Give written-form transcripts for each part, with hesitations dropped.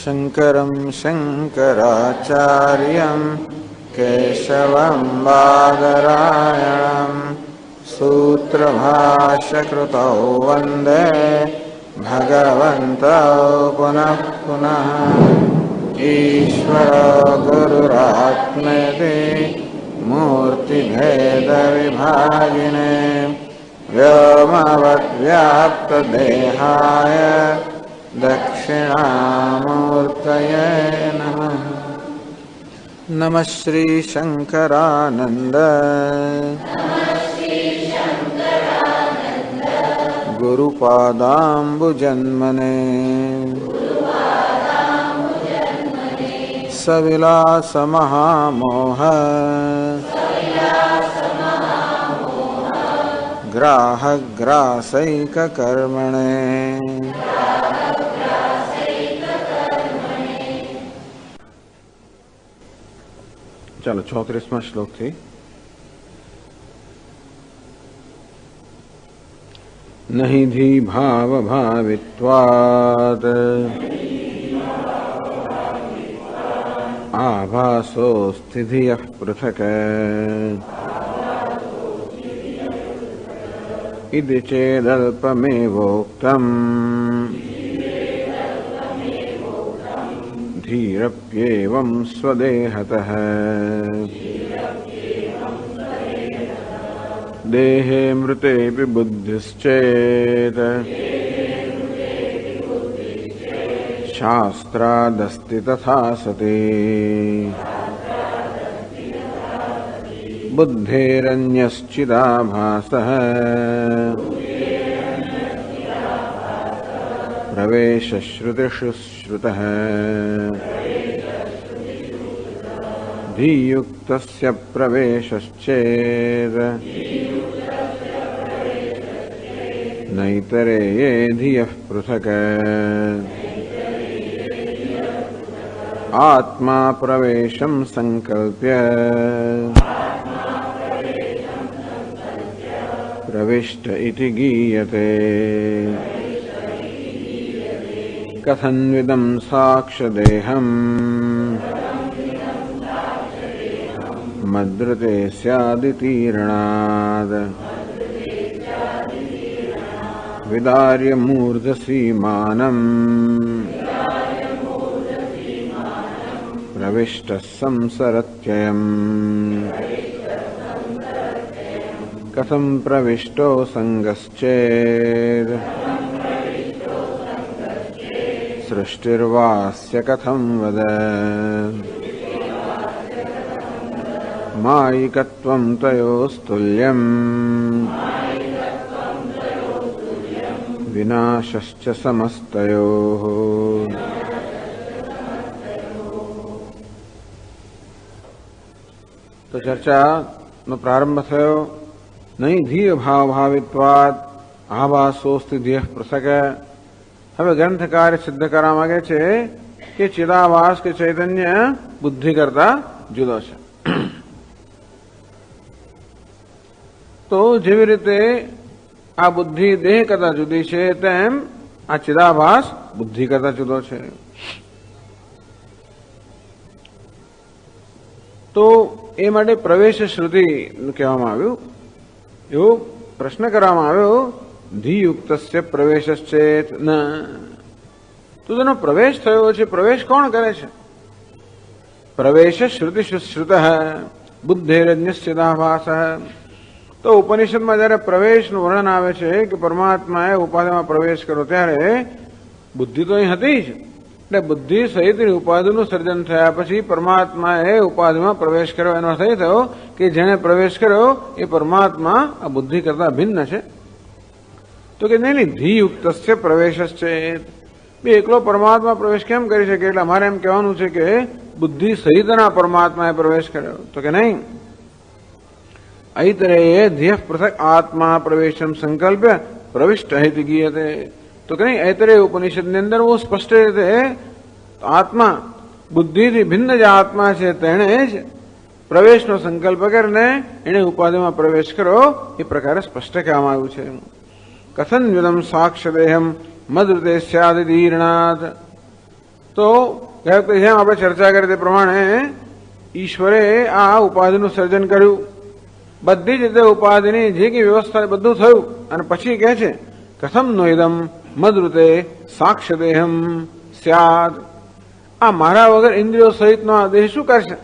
शङ्करं शङ्कराचार्यं केशवं बादरायणं सूत्रभाष्यकृतौ वन्दे भगवन्तौ पुनः पुनः। ईश्वरो गुरुरात्मेति मूर्तिभेदविभागिने व्योमवद्व्याप्तदेहाय दक्षिणामूर्तये नमः। नमः श्री शंकरानंद गुरुपादाम्बुजन्मने सविलास महामोह ग्राहग्रासैककर्मणे। चलो 34वां श्लोक थी। नहि धी भाव भावित्वात् आभासोऽस्ति धियः पृथक् इति चेदल्पमेवोक्तम् धीरप्येवं स्वदेहतः देहे मृतेऽपि बुद्धिश्चेत् शास्त्रादस्ति तथा सति। बुद्धेरन्यश्चिदाभासः प्रवेशश्रुतिषु श्रुतः धीयुक्तस्य प्रवेशश्चेत् नैतरेये धियः पृथक् आत्मा प्रवेशं संकल्प्य प्रविष्ट इति गीयते। कथन्विदं साक्षदेहम् मद्रते स्यादितीर्णाद् विदार्य मूर्धसीमानम् प्रविष्टः संसरत्ययम्। कथं प्रविष्टो संगश्चेत् सृष्टिर्वास्य कथं वद। मायिकत्वं तयोस्तुल्यम् विनाशश्च समस्तयोः। तो चर्चा नो प्रारंभ थयो। नहीं धीय भाव भावित्वात् आभासोस्ति धियः पृथक्। હવે ગ્રંથકારે સિદ્ધ કરવા માંગે છે કે ચિદાભાસ કે ચૈતન્ય બુદ્ધિ કરતા જુદો છે. તો જેવી રીતે આ બુદ્ધિ દેહ કરતા જુદી છે તેમ આ ચિદાભાસ બુદ્ધિ કરતા જુદો છે. તો એ માટે પ્રવેશ શ્રુતિ કહેવામાં આવ્યું. એવો પ્રશ્ન કરવામાં આવ્યો ધીયુક્તસ્ય પ્રવેશશ્ચેત ન. તો તેનો પ્રવેશ થયો છે. પ્રવેશ કોણ કરે છે? પ્રવેશ શ્રુતિષુ શ્રુતઃ બુદ્ધેરન્યશ્ચિદાભાસઃ. તો ઉપનિષદમાં જયારે પ્રવેશનું વર્ણન આવે છે કે પરમાત્માએ ઉપાધિમાં પ્રવેશ કર્યો ત્યારે બુદ્ધિ તો અહીં હતી જ. એટલે બુદ્ધિ સહિત ઉપાધિનું સર્જન થયા પછી પરમાત્માએ ઉપાધિમાં પ્રવેશ કર્યો. એનો અર્થ એ થયો કે જેને પ્રવેશ કર્યો એ પરમાત્મા આ બુદ્ધિ કરતા ભિન્ન છે. તો કે નહીં ધીયુક્તસ્ય પ્રવેશશ્ચેત. બે એકલો પરમાત્મા પ્રવેશ કેમ કરી શકે? એટલે અમારે એમ કહેવાનું છે કે બુદ્ધિ સહિતના પરમાત્માએ પ્રવેશ કર્યો. તો કે નહીં ऐतरेये धियः पृथक् आत्मा प्रवेशम संकल्प्य प्रविष्ट इति गीयते. तो कहीं ऐतरेय उपनिषद ने अंदर वो स्पष्ट રીતે આત્મા બુદ્ધિથી ભિન્ન જે આત્મા છે તેણે જ પ્રવેશનો સંકલ્પ કરીને એને ઉપાધિમાં પ્રવેશ કર્યો એ પ્રકારે સ્પષ્ટ કહેવામાં આવ્યું છે. કથન વિદમ સાક્ષદેહમ મદૃતે સ્યાદિદીર્ણાત. તો ગયા વખતે જેમ આપણે ચર્ચા કરી તે પ્રમાણે ઈશ્વરે આ ઉપાધિનું સર્જન કર્યું, બધી જ રીતે ઉપાધિની જે કઈ વ્યવસ્થા બધું થયું, અને પછી કહે છે કથમ નો ઇદમ મદૃતે સાક્ષ્યદેહમ સ્યાદ. આ મારા વગર ઇન્દ્રિયો સહિતનો આ દેહ શું કરશે?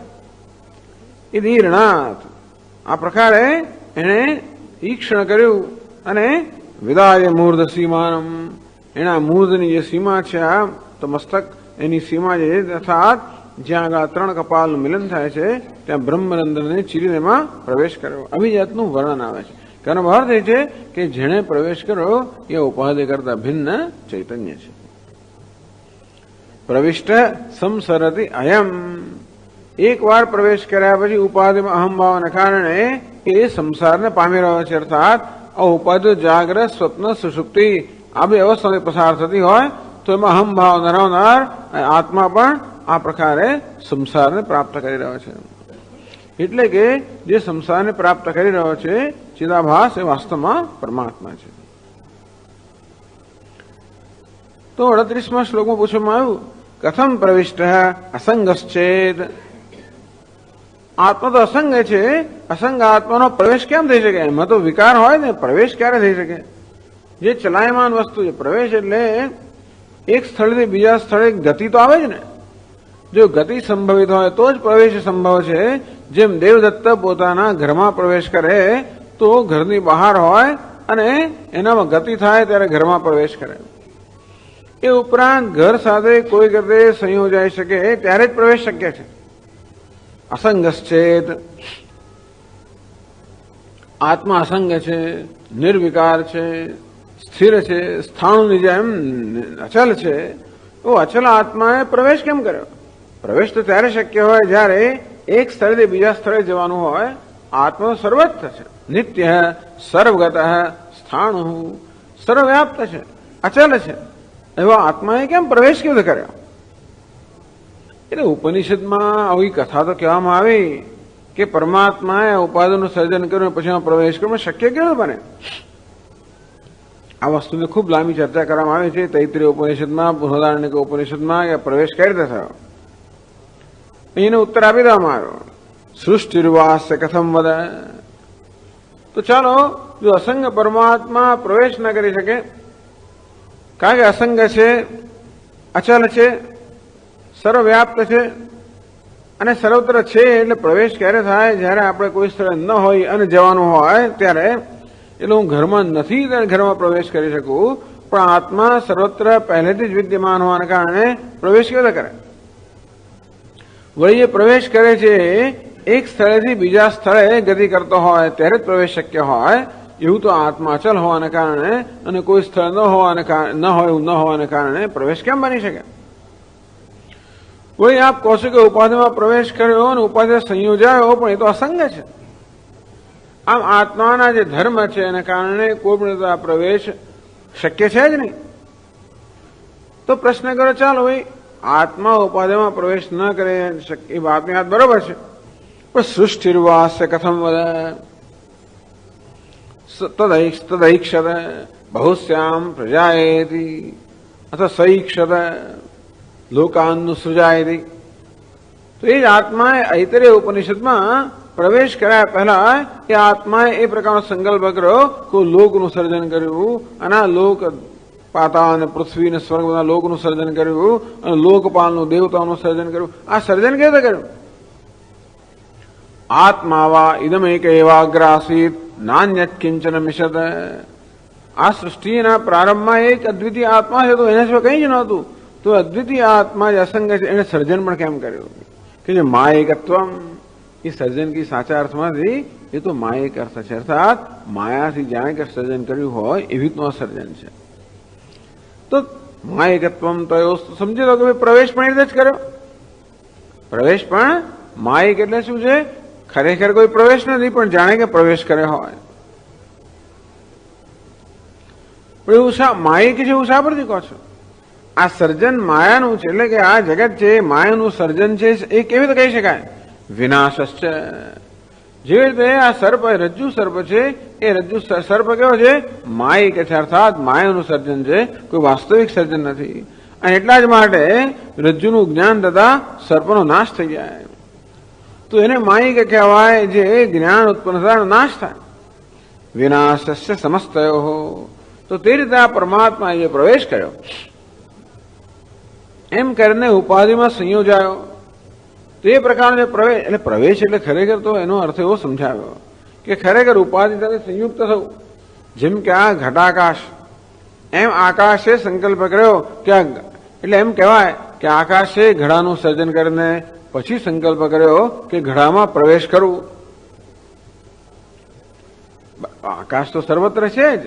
એ દીર્ણાત. આ પ્રકારે એને ઈક્ષણ કર્યું અને વિદાય મૂર્ધ સીમાનમ, એના મૂર્ધની જે સીમા છે આ તો મસ્તક એની સીમા જે અર્થાત જ્યાં આગળ 3 કપાલનું મિલન થાય છે ત્યાં બ્રહ્મરંધ્રને ચીરીને એમાં પ્રવેશ કર્યો. અભિજાતનું વર્ણન આવે છે. તેનો અર્થ એ છે કે જેણે પ્રવેશ કર્યો એ ઉપાધિ કરતા ભિન્ન ચૈતન્ય છે. પ્રવિષ્ટ સંસરતિ અયમ. એક વાર પ્રવેશ કર્યા પછી ઉપાધિમાં અહમભાવને કારણે એ સંસારને પામી રહ્યો છે. અર્થાત આ ઉપાધિ જાગ્રત, સ્વપ્ન, સુષુપ્તિ આ બે અવસ્થાથી પસાર થતી હોય તો એમાં અહમભાવ ધરાવનાર આત્મા પણ આ પ્રકારે સંસારને પ્રાપ્ત કરી રહ્યો છે. એટલે કે જે સંસારને પ્રાપ્ત કરી રહ્યો છે ચિદાભાસ એ વાસ્તવમાં પરમાત્મા છે. તો 38મા શ્લોકમાં પૂછવામાં આવ્યું કથમ પ્રવિષ્ટ અસંગશ્ચેદ. આત્મા તો અસંગ છે, અસંગ આત્માનો પ્રવેશ કેમ થઈ શકે? એમાં તો વિકાર હોય ને, પ્રવેશ ક્યારે થઈ શકે? જે ચલાયમાન વસ્તુ છે, પ્રવેશ એટલે એક સ્થળેથી બીજા સ્થળે ગતિ તો આવે જ ને. જો ગતિ સંભવિત હોય તો જ પ્રવેશ સંભવ છે. જેમ દેવદત્ત પોતાના ઘરમાં પ્રવેશ કરે તો ઘરની બહાર હોય અને એનામાં ગતિ થાય ત્યારે ઘરમાં પ્રવેશ કરે. એ ઉપરાંત ઘર સાથે કોઈ રીતે સંયોજાઈ શકે ત્યારે જ પ્રવેશ શક્ય છે. અસંગશ્ચેત. આત્મા અસંગ છે, નિર્વિકાર છે, સ્થિર છે, સ્થાણુની જેમ અચલ છે. તો અચલ આત્માએ પ્રવેશ કેમ કર્યો? પ્રવેશ તો ત્યારે શક્ય હોય જ્યારે એક સ્થળેથી બીજા સ્થળે જવાનું હોય. આત્મા સર્વત્ર છે, નિત્ય, સર્વગત, સ્થાણુ, સર્વવ્યાપ્ત છે, અચલ છે. એવા આત્માએ કેમ પ્રવેશ કેવી રીતે કર્યો? એટલે ઉપનિષદમાં આવી કથા તો કહેવામાં આવી કે પરમાત્માએ ઉપાધિનું સર્જન કર્યું પછી એમાં પ્રવેશ કર્યો. શક્ય કેવું બને? આ વસ્તુની ખૂબ લાંબી ચર્ચા કરવામાં આવી છે તૈત્રીય ઉપનિષદમાં, બૃહદારણ્યક ઉપનિષદમાં કે પ્રવેશ કઈ રીતે થયો. એનો ઉત્તર આપી દેવામાં આવ્યો સૃષ્ટિર્વાસ્ય કથમ વદ. તો ચાલો, જો અસંગ પરમાત્મા પ્રવેશ ન કરી શકે કારણ કે અસંગ છે, અચલ છે, સર્વવ્યાપ્ત છે અને સર્વત્ર છે. એટલે પ્રવેશ ક્યારે થાય? જ્યારે આપણે કોઈ સ્થળે ન હોય અને જવાનું હોય ત્યારે. એટલે હું ઘરમાં નથી ત્યારે ઘરમાં પ્રવેશ કરી શકું, પણ આત્મા સર્વત્ર પહેલેથી જ વિદ્યમાન હોવાને કારણે પ્રવેશ કેવી રીતે કરે? વળી એ પ્રવેશ કરે છે એક સ્થળેથી બીજા સ્થળે ગતિ કરતો હોય ત્યારે જ પ્રવેશ શક્ય હોય. એવું તો આત્મા અચલ હોવાને કારણે અને કોઈ સ્થળ ન હોવાને કારણે પ્રવેશ કેમ બની શકે? વળી આપ કહો છો કે ઉપાધિમાં પ્રવેશ કર્યો અને ઉપાધિ સંયોજાયો, પણ એ તો અસંગ છે. આમ આત્માના જે ધર્મ છે એને કારણે કોઈ પણ પ્રવેશ શક્ય છે જ નહીં. તો પ્રશ્ન કરો, ચાલો ભાઈ આત્મા ઉપાધિમાં પ્રવેશ ન કરે એ વાતની વાત બરોબર છે, પણ સૃષ્ટિર્વાસ્ય કથમ વદ. તદૈક્ષત બહુશ્યામ પ્રજાયેતિ અથવા સૈક્ષત લોકાન્નું સૃજાયેતિ. તો એ જ આત્માએ ઐતરેય ઉપનિષદમાં પ્રવેશ કર્યા પહેલા એ આત્માએ એ પ્રકારનો સંકલ્પ કર્યો કે લોકનું સર્જન કર્યું અને આ લોક, પાતાળ અને પૃથ્વી અને સ્વર્ગ બધા લોકનું સર્જન કર્યું અને લોકપાલનું, દેવતાઓનું સર્જન કર્યું. આ સર્જન કેવી રીતે કર્યું? આત્માવા ઇદમ એક એવાગ્રાસીત નાન્યત કિંચન મિશત. આ સૃષ્ટિના પ્રારંભમાં એક અદ્વિતીય આત્મા છે, તો એના સિવાય કંઈ જ નહોતું. તો અદ્વિતીય આત્મા જે અસંગ છે એને સર્જન પણ કેમ કર્યું? કે જે માયિકત્વમ, એ સર્જન કી સાચા અર્થમાંથી એ તો માયિક અર્થ છે. અર્થાત માયાથી જાણે કે સર્જન કર્યું હોય એવી રીતનું આ સર્જન છે. તો માયિકત્વમ તો સમજી લો કે પ્રવેશ પણ એ રીતે જ કર્યો. પ્રવેશ પણ માયિક એટલે શું છે? ખરેખર કોઈ પ્રવેશ નથી, પણ જાણે કે પ્રવેશ કર્યો હોય. પણ એવું માયિક છે એવું શા પરથી કહો છો? આ સર્જન માયાનું છે, એટલે કે આ જગત છે માયાનું સર્જન છે. એ કેવી રીતે કહી શકાય? વિનાશ છે. જેવી રીતે આ સર્પ, રજ્જુ સર્પ છે, એ રજ્જુ સર્પ કેવો છે? માયિક છે, અર્થાત માયાનું સર્જન છે, કોઈ વાસ્તવિક સર્જન નથી. અને એટલા જ માટે રજ્જુનું જ્ઞાન થતા સર્પનો નાશ થઈ જાય. તો એને માયિક કહેવાય, જે જ્ઞાન ઉત્પન્ન થતા નાશ થાય. વિનાશસ્ય સમસ્તયો. તો તે રીતે આ પરમાત્માએ જે પ્રવેશ કર્યો એમ કરીને ઉપાધિમાં સંયોજાયો. તો એ પ્રકારનો જે પ્રવેશ, એટલે પ્રવેશ એટલે ખરેખર તો એનો અર્થ એવો સમજાવ્યો કે ખરેખર ઉપાધિ સાથે સંયુક્ત થવું. જેમ કે આ ઘટાકાશ, એમ આકાશે સંકલ્પ કર્યો કે એટલે એમ કહેવાય કે આકાશે ઘડાનું સર્જન કરીને પછી સંકલ્પ કર્યો કે ઘડામાં પ્રવેશ કરવું. આકાશ તો સર્વત્ર છે જ.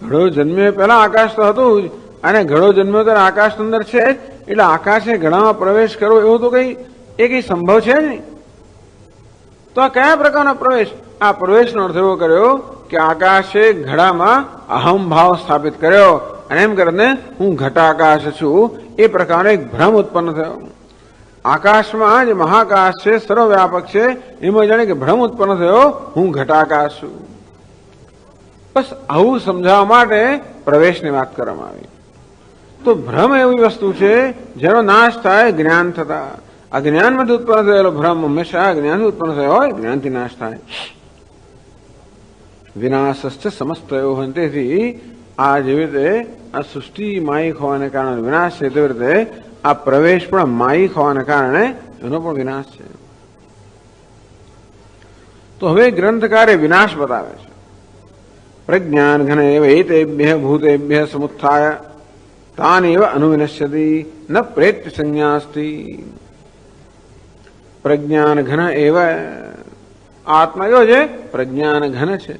ઘડો જન્મ્યો પહેલા આકાશ તો હતું જ, અને ઘડો જન્મ્યો ત્યારે આકાશ અંદર છે જ. એટલે આકાશે ઘડામાં પ્રવેશ કરવો એવું તો કઈ સંભવ છે નહીં. તો આ કયા પ્રકારનો પ્રવેશ? આ પ્રવેશનો અર્થ એવો કર્યો કે આકાશે ઘડામાં અહમ ભાવ સ્થાપિત કર્યો, અને એમ કરીને હું ઘટાકાશ છું એ પ્રકારે એક ભ્રમ ઉત્પન્ન થયો. આકાશમાં જે મહાકાશ છે, સર્વવ્યાપક છે, એમાં જાણે કે ભ્રમ ઉત્પન્ન થયો, હું ઘટાકાશ છું. બસ આવું સમજાવવા માટે પ્રવેશની વાત કરવામાં આવી. તો ભ્રમ એવી વસ્તુ છે જેનો નાશ થાય જ્ઞાન થતા. આ જ્ઞાનમાંથી ઉત્પન્ન થયેલો ભ્રમ હંમેશા જ્ઞાનથી ઉત્પન્ન થયો હોય, જ્ઞાનથી નાશ થાય. વિનાશસ્થ સમસ્તયો. તેથી આ જેવી રીતે આ સૃષ્ટિ માયિક હોવાને કારણે વિનાશ છે, તેવી રીતે આ પ્રવેશ પણ માયિક હોવાને કારણે એનો પણ વિનાશ છે. તો હવે ગ્રંથકારે વિનાશ બતાવે છે. પ્રજ્ઞાન ઘન એવ એતેભ્ય ભૂતેભ્ય સમુત્થાય તાન એવ અનુવિનશ્યતિ ન પ્રેત્ય સંજ્ઞાસ્તિ. પ્રજ્ઞાન ઘન એવ, આત્મા કયો છે? પ્રજ્ઞાન ઘન છે.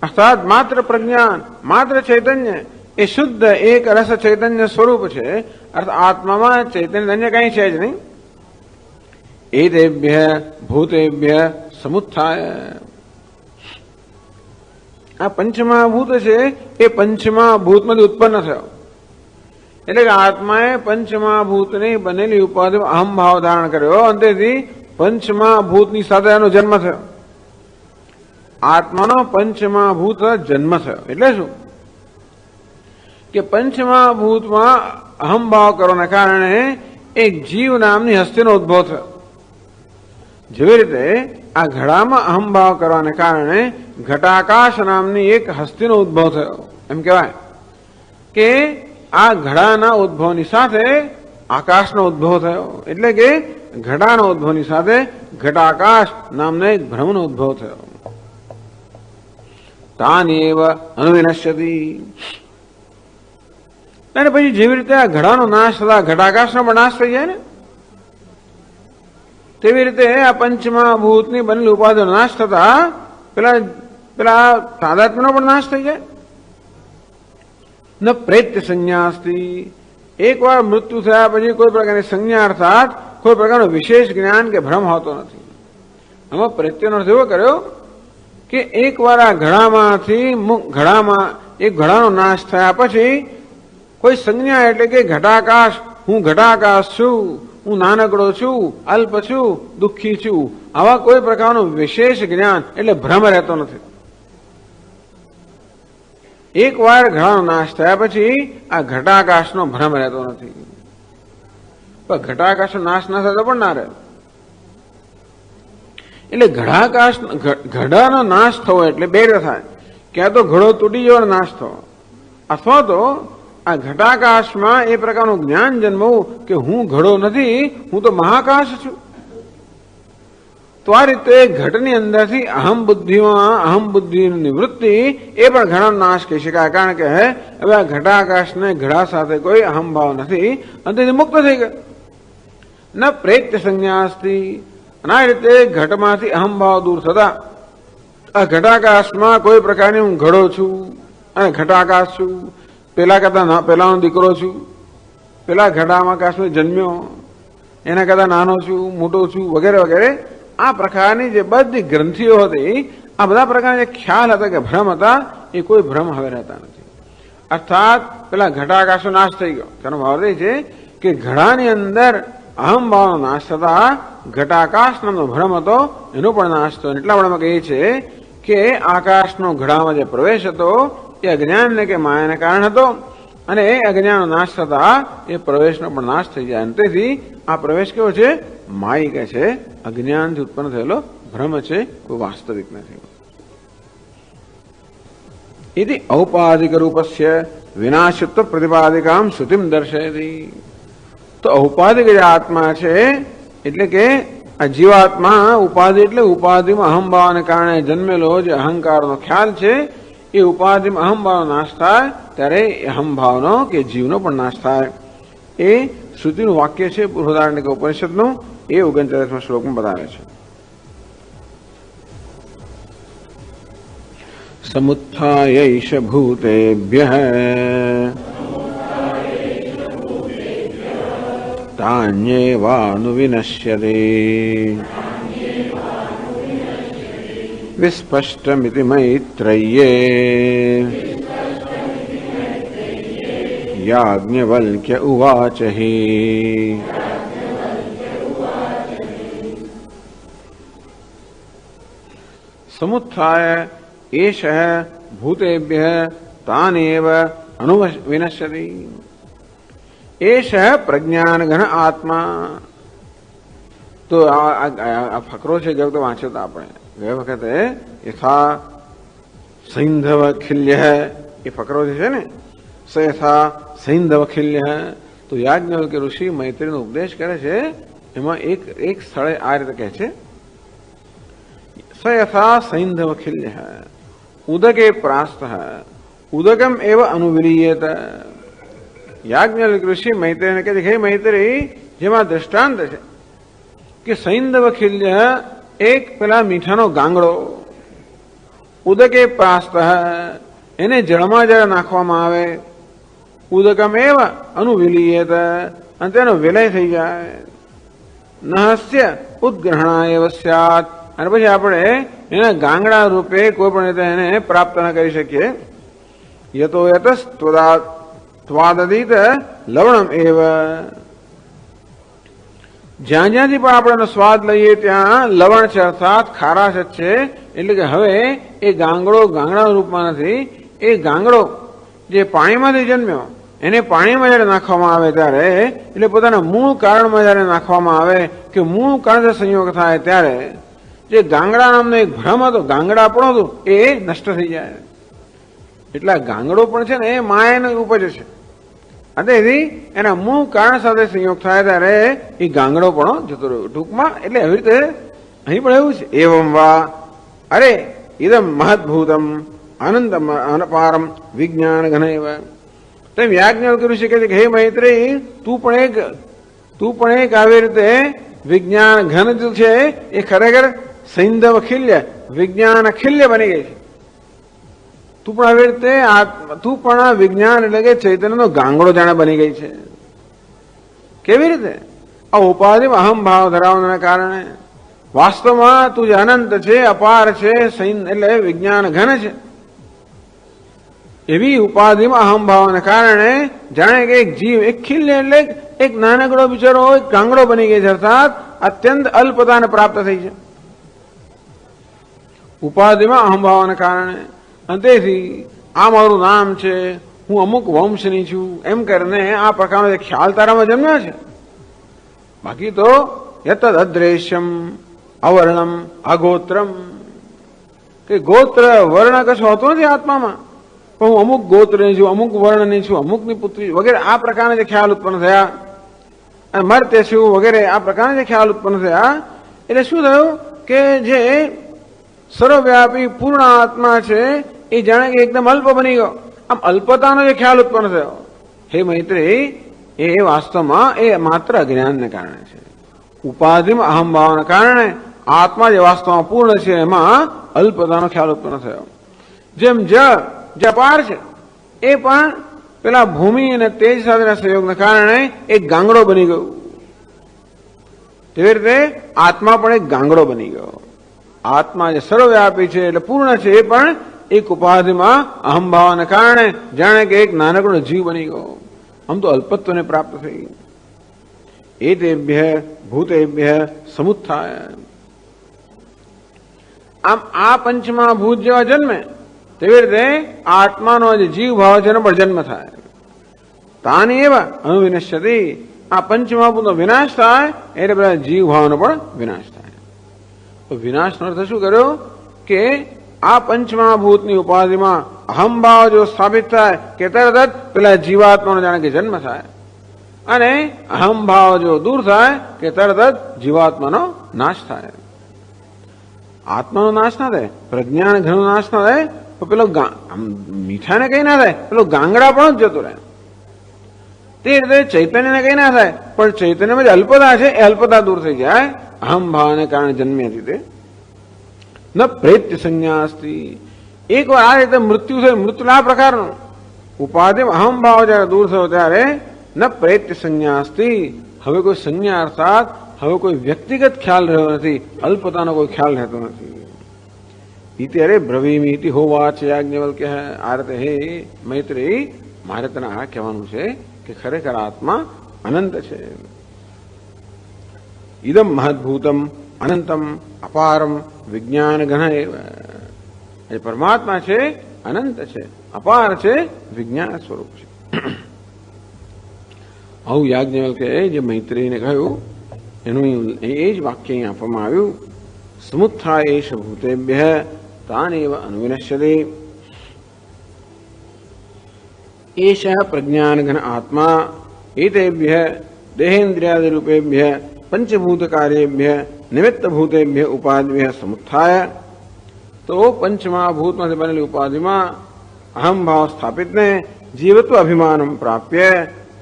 અર્થાત માત્ર પ્રજ્ઞાન, માત્ર ચૈતન્ય એ શુદ્ધ એક રસ ચૈતન્ય સ્વરૂપ છે. અર્થ આત્મામાં ચૈતન્ય અન્ય કઈ છે જ નહીં. એતેભ્ય ભૂતેભ્ય સમુત્થાય. આ પંચમહાભૂત છે એ પંચમહાભૂતમાંથી ઉત્પન્ન થયો. એટલે કે આત્માએ પંચમહાભૂતની બનેલી ઉપાધિ અહમ ભાવ ધારણ કર્યો, અંતેથી પંચમહાભૂતની સાથે એનો જન્મ થયો. આત્માનો પંચમહાભૂત જન્મ થયો એટલે શું? કે પંચમહાભૂતમાં અહમ ભાવ કરવાના કારણે એક જીવ નામની હસ્તીનો ઉદ્ભવ થયો. જેવી રીતે આ ઘડામાં અહમ ભાવ કરવાને કારણે ઘટાકાશ નામની એક હસ્તીનો ઉદ્ભવ થયો. એમ કહેવાય કે આ ઘડાના ઉદ્ભવની સાથે આકાશનો ઉદ્ભવ થયો. એટલે કે ઘડાના ઉદ્ભવની સાથે ઘટાકાશ નામના એક ભ્રમનો ઉદ્ભવ થયો. તાની એવ અનુવિનશ્યતિ. અને પછી જેવી રીતે આ ઘડાનો નાશ થતા ઘટાકાશનો પણ નાશ થઈ જાય ને, તેવી રીતે આ પંચમહાભૂતની બનેલી ઉપાધિનો નાશ થતા પેલા તાદાત્મ્યનો પણ નાશ થઈ જાય. ન પ્રેત્ય સંજ્ઞાસ્તિ. એકવાર મૃત્યુ થયા પછી કોઈ પ્રકારની સંજ્ઞા અર્થાત કોઈ પ્રકારનું વિશેષ જ્ઞાન કે ભ્રમ હોતો નથી. આમાં પ્રેત્યનો અર્થ એવો કર્યો કે એકવાર આ ઘડામાં એક ઘડાનો નાશ થયા પછી કોઈ સંજ્ઞા, એટલે કે ઘટાકાશ, હું ઘટાકાશ છું, હું નાનકડો છું, અલ્પ છું, દુઃખી છું, આવા કોઈ પ્રકારનું વિશેષ જ્ઞાન એટલે ભ્રમ રહેતો નથી. એકવાર ઘડાનો નાશ થયા પછી આ ઘટાકાશનો ભ્રમ રહેતો નથી. પણ ઘટાકાશનો નાશ ના થતો પણ ના રહે. એટલે ઘડાનો નાશ થવો એટલે બે થાય. ક્યાં તો ઘડો તૂટી જવાનો નાશ થવો, અથવા તો આ ઘટાકાશમાં એ પ્રકારનું જ્ઞાન જન્મવું કે હું ઘડો નથી, હું તો મહાકાશ છું. તો આ રીતે ઘટની અંદરથી અહમ બુદ્ધિની નિવૃત્તિ એ પણ ઘડાનો નાશ કહી શકાય. કારણ કે હવે આ ઘટાકાશને ઘડા સાથે કોઈ અહમ ભાવ નથી, અંતેથી મુક્ત થઈ ગયો. ન પ્રેત્ય સંજ્ઞાસ્તિ. અને આ રીતે ઘટમાંથી અહમ ભાવ દૂર થતા આ ઘટાકાશમાં કોઈ પ્રકારની હું ઘડો છું અને ઘટાકાશ છું, પેલા કરતા પેલાનો દીકરો છું, પેલા ઘટામાં કાશમાં જન્મ્યો એના કરતા નાનો છું, મોટો છું, વગેરે વગેરે. આ પ્રકારની જે બધી ગ્રંથિઓ હતી, આ બધા પ્રકારના જે ખ્યાલ હતા કે ભ્રમ હતા, એ કોઈ ભ્રમ હવે રહેતા નથી. અર્થાત પેલા ઘટાકાશનો નાશ થઈ ગયો. તેનો ભાવ એ છે કે ઘડાની અંદર અહમ ભાવનો નાશ થતા ઘટાકાશ નામનો ભ્રમ હતો એનો પણ નાશ થયો. એટલા માટે કહીએ છીએ કે આકાશનો ઘડામાં જે પ્રવેશ હતો એ અજ્ઞાનને કે માયાને કારણે હતો, અને એ અજ્ઞાનનો નાશ થતા એ પ્રવેશનો પણ નાશ થઈ જાય. તેથી આ પ્રવેશ કેવો છે? માયિક છે, અજ્ઞાનથી ઉત્પન્ન થયેલો ભ્રમ છે, કોઈ વાસ્તવિક નથી. इति औपाधिक रूपस्य विनाशित्व प्रतिपादिकाम श्रुतिम दर्शयति. तो औपाधिक જે આત્મા છે એટલે કે આ જીવાત્મા, ઉપાધિ એટલે ઉપાધિમાં અહંભાવને કારણે જન્મેલો જે અહંકારનો ખ્યાલ છે, એ ઉપાધિમાં અહંભાવનો નાશ થાય ત્યારે અહંભાવનો કે જીવનો પણ નાશ થાય. એ શ્રુતિનું વાક્ય છે બૃહદારણ્યક ઉપનિષદનું. એ 39મા શ્લોકમાં બતાવે છે. समुत्थायैष भूतेभ्यः तान्येवानुविनश्यति विस्पष्टमिति मैत्रेय्ये याज्ञवल्क्य उवाच हि. समुत्थाय एष भूतेभ्य तानेव अनुविनश्यति. एष प्रज्ञान घन आत्मा. तो आ फकरो છે ગયો તો વાંચ્યો તો આપણે ગયા વખતે યથા સૈંધવ ખિલ્ય એ ફકરો છે ને, સ યથા સૈંધવ ખિલ્ય. તો યાજ્ઞવલ્ક્ય ઋષિ મૈત્રીનો ઉપદેશ કરે છે. એમાં એક સ્થળે આ રીતે કહે છે, स यथा सैंधव खिल्य उदके प्रास्त उदकम एव अनुविलीयत. યાજ્ઞવલ્ક્ય ઋષિ મૈત્રીને કહે છે, હે મૈત્રી, જેમાં દ્રષ્ટાંત છે કે સૈંધવ ખિલ્ય એક પેલા મીઠાનો ગાંગડો, ઉદકે પ્રાસ્ત એને જળમાં જળ નાખવામાં આવે, ઉદકમ એવ અનુવિલીયત અને તેનો વિલય થઈ જાય, નહસ્ય ઉદ્ગ્રહણાય સ્યાત અને પછી આપણે એના ગાંગડા રૂપે કોઈ પણ રીતે એને પ્રાપ્ત ન કરી શકીએ. યતો યતસ્ત્વાદિત લવણમ એવ. જ્યાં જ્યાંથી પણ આપણે એનો સ્વાદ લઈએ ત્યાં લવણ છે, અર્થાત ખારાશ છે. એટલે કે હવે એ ગાંગડો ગાંગડા રૂપમાં નથી. એ ગાંગડો જે પાણીમાંથી જન્મ્યો એને પાણીમાં જયારે નાખવામાં આવે ત્યારે, એટલે પોતાના મૂળ કારણમાં જયારે નાખવામાં આવે કે મૂળ કારણ સંયોગ થાય ત્યારે જે ગાંગડા નામનો એક ભ્રમ હતો, ગાંગડા પણ હતું, એ નષ્ટ થઈ જાય. એટલે ગાંગડો પણ છે ને એ માયાનો ઉપજ છે. તેથી એના મૂળ કારણ સાથે સંયોગ થાય ત્યારે એ ગાંગડો પણ જતો રહ્યો ટૂંકમાં. એટલે એવી રીતે અહીં પણ એવું છે. એવમ વા અરે ઇદમ મહદભૂતમ અનંતમ અનપારમ વિજ્ઞાન ઘન એવ. તેમ યાજ્ઞવલ્ક્ય ઋષિ કહે છે કે હે મૈત્રી, તું પણ એક આવી રીતે વિજ્ઞાન ઘન છે એ ખરેખર સૈંધવ ખિલ્ય વિજ્ઞાન ખિલ્ય બની ગઈ છે. તું પણ આવી રીતે તું પણ વિજ્ઞાન એટલે કે ચૈતન્યનો ગાંગડો જાણે બની ગઈ છે. કેવી રીતે? આ ઉપાધિમાં અહમ ભાવ ધરાવવાના કારણે. વાસ્તવમાં તું જે અનંત છે, અપાર છે, એટલે વિજ્ઞાન ઘન છે. એવી ઉપાધિમાં અહમ ભાવના કારણે જાણે કે એક જીવ, એક ખિલ્ય એટલે એક નાનકડો બિચારો એક ગાંગડો બની ગઈ છે, અર્થાત અત્યંત અલ્પતાને પ્રાપ્ત થઈ છે ઉપાધિમાં અહંભાવના કારણે. અને તેથી આ મારું નામ છે, હું અમુક વંશની છું, એમ કરીને આ પ્રકારનો જે ખ્યાલ તારામાં જન્મ્યો છે. બાકી તો યતદ અદ્રેશ્યમ અવર્ણમ અગોત્રમ, કે ગોત્ર વર્ણ કશું હોતું નથી આત્મામાં. પણ હું અમુક ગોત્રની છું, અમુક વર્ણની છું, અમુકની પુત્રી વગેરે આ પ્રકારના જે ખ્યાલ ઉત્પન્ન થયા, અને મર્ત્ય છું વગેરે આ પ્રકારના જે ખ્યાલ ઉત્પન્ન થયા. એટલે શું થયું કે જે સર્વવ્યાપી પૂર્ણ આત્મા છે એ જાણે કે એકદમ અલ્પ બની ગયો. આમ અલ્પતાનો જે ખ્યાલ ઉત્પન્ન થયો, હે મૈત્રી, એ વાસ્તવમાં એ માત્ર અજ્ઞાનને કારણે છે. ઉપાધિમાં અહંભાવના કારણે આત્મા જે વાસ્તવમાં પૂર્ણ છે એમાં અલ્પતાનો ખ્યાલ ઉત્પન્ન થયો. જેમ જપાર છે એ પણ પેલા ભૂમિ અને તેજ સાથેના સંયોગના કારણે એક ગાંગડો બની ગયો, તેવી રીતે આત્મા પણ એક ગાંગડો બની ગયો. આત્મા જે સર્વવ્યાપી છે એટલે પૂર્ણ છે, એ પણ એક ઉપાધિમાં અહંભાવના કારણે જાણે કે એક નાનકડો જીવ બની ગયો. આમ તો અલ્પત્વને પ્રાપ્ત થઈ. એતેભ્ય ભૂતેભ્ય સમુત્થાય. આમ આ પંચમા ભૂત જેવા જન્મે તેવી રીતે આત્માનો જે જીવ ભાવ છે એનો પણ જન્મ થાય. તાન એવા અનુવિનશ્યતિ, આ પંચમહાભૂતનો વિનાશ થાય એટલે પેલા જીવ ભાવનો પણ વિનાશ થાય. તો વિનાશનો અર્થ શું કર્યો કે આ પંચમહાભૂતની ઉપાધિમાં અહમભાવ જો સ્થાપિત થાય કે તરત જ પેલા જીવાત્માનો જાણે કે જન્મ થાય, અને અહમભાવ જો દૂર થાય કે તરત જ જીવાત્માનો નાશ થાય. આત્માનો નાશ ના થાય, પ્રજ્ઞાન ઘણો નાશ ના થાય, તો પેલો મીઠાને કઈ ના થાય, પેલો ગાંગડા પણ જ જતો રહે. તે રીતે ચૈતન્યને કઈ ના થાય, પણ ચૈતન્યમાં જે અલ્પતા છે એ અલ્પતા દૂર થઈ જાય અહમભાવને કારણે જન્મ્યા હતી તે. ન પ્રેત્ય સંજ્ઞા અસ્તિ. એક વાર આ રીતે મૃત્યુ થયું, મૃત્યુ આ પ્રકારનું ઉપાધિ અહમભાવ જયારે દૂર થયો ત્યારે ન પ્રેત્ય સંજ્ઞા અસ્તિ. હવે કોઈ સંજ્ઞા અર્થાત હવે કોઈ વ્યક્તિગત ખ્યાલ રહ્યો નથી, અલ્પતાનો કોઈ ખ્યાલ રહેતો નથી. ત્યારે બ્રવીમી ઇતિ હોવાચ યાજ્ઞવલ્ક્ય. આ રીતે હે મૈત્રેયી, મારે તને આ કહેવાનું છે કે ખરેખર આત્મા અનંત છે. ઇદમ મહદભૂતમ અનંતમ અપારમ વિજ્ઞાન ઘન એવ. એ પરમાત્મા છે, અનંત છે, અપાર છે, વિજ્ઞાન સ્વરૂપ છે. આવું યાજ્ઞવલ્કે જે મૈત્રેયીને કહ્યું એનું એ જ વાક્ય અહીં આપવામાં આવ્યું. સમુત્થા એષ ભૂતેભ્ય તાન એવ અનુવિનશ્યતિ. એષ પ્રજ્ઞાન ઘન આત્મા એતેભ્ય દેહેન્દ્રિયાદિ રૂપેભ્ય પંચભૂત કાર્યેભ્ય નિમિત્ત ભૂતેભ્ય ઉપાધિભ્ય સમુત્થાય. તો પંચમહાભૂતમાંથી બનેલી ઉપાધિમાં અહમભાવ સ્થાપિતને જીવત્વ અભિમાન પ્રાપ્ય,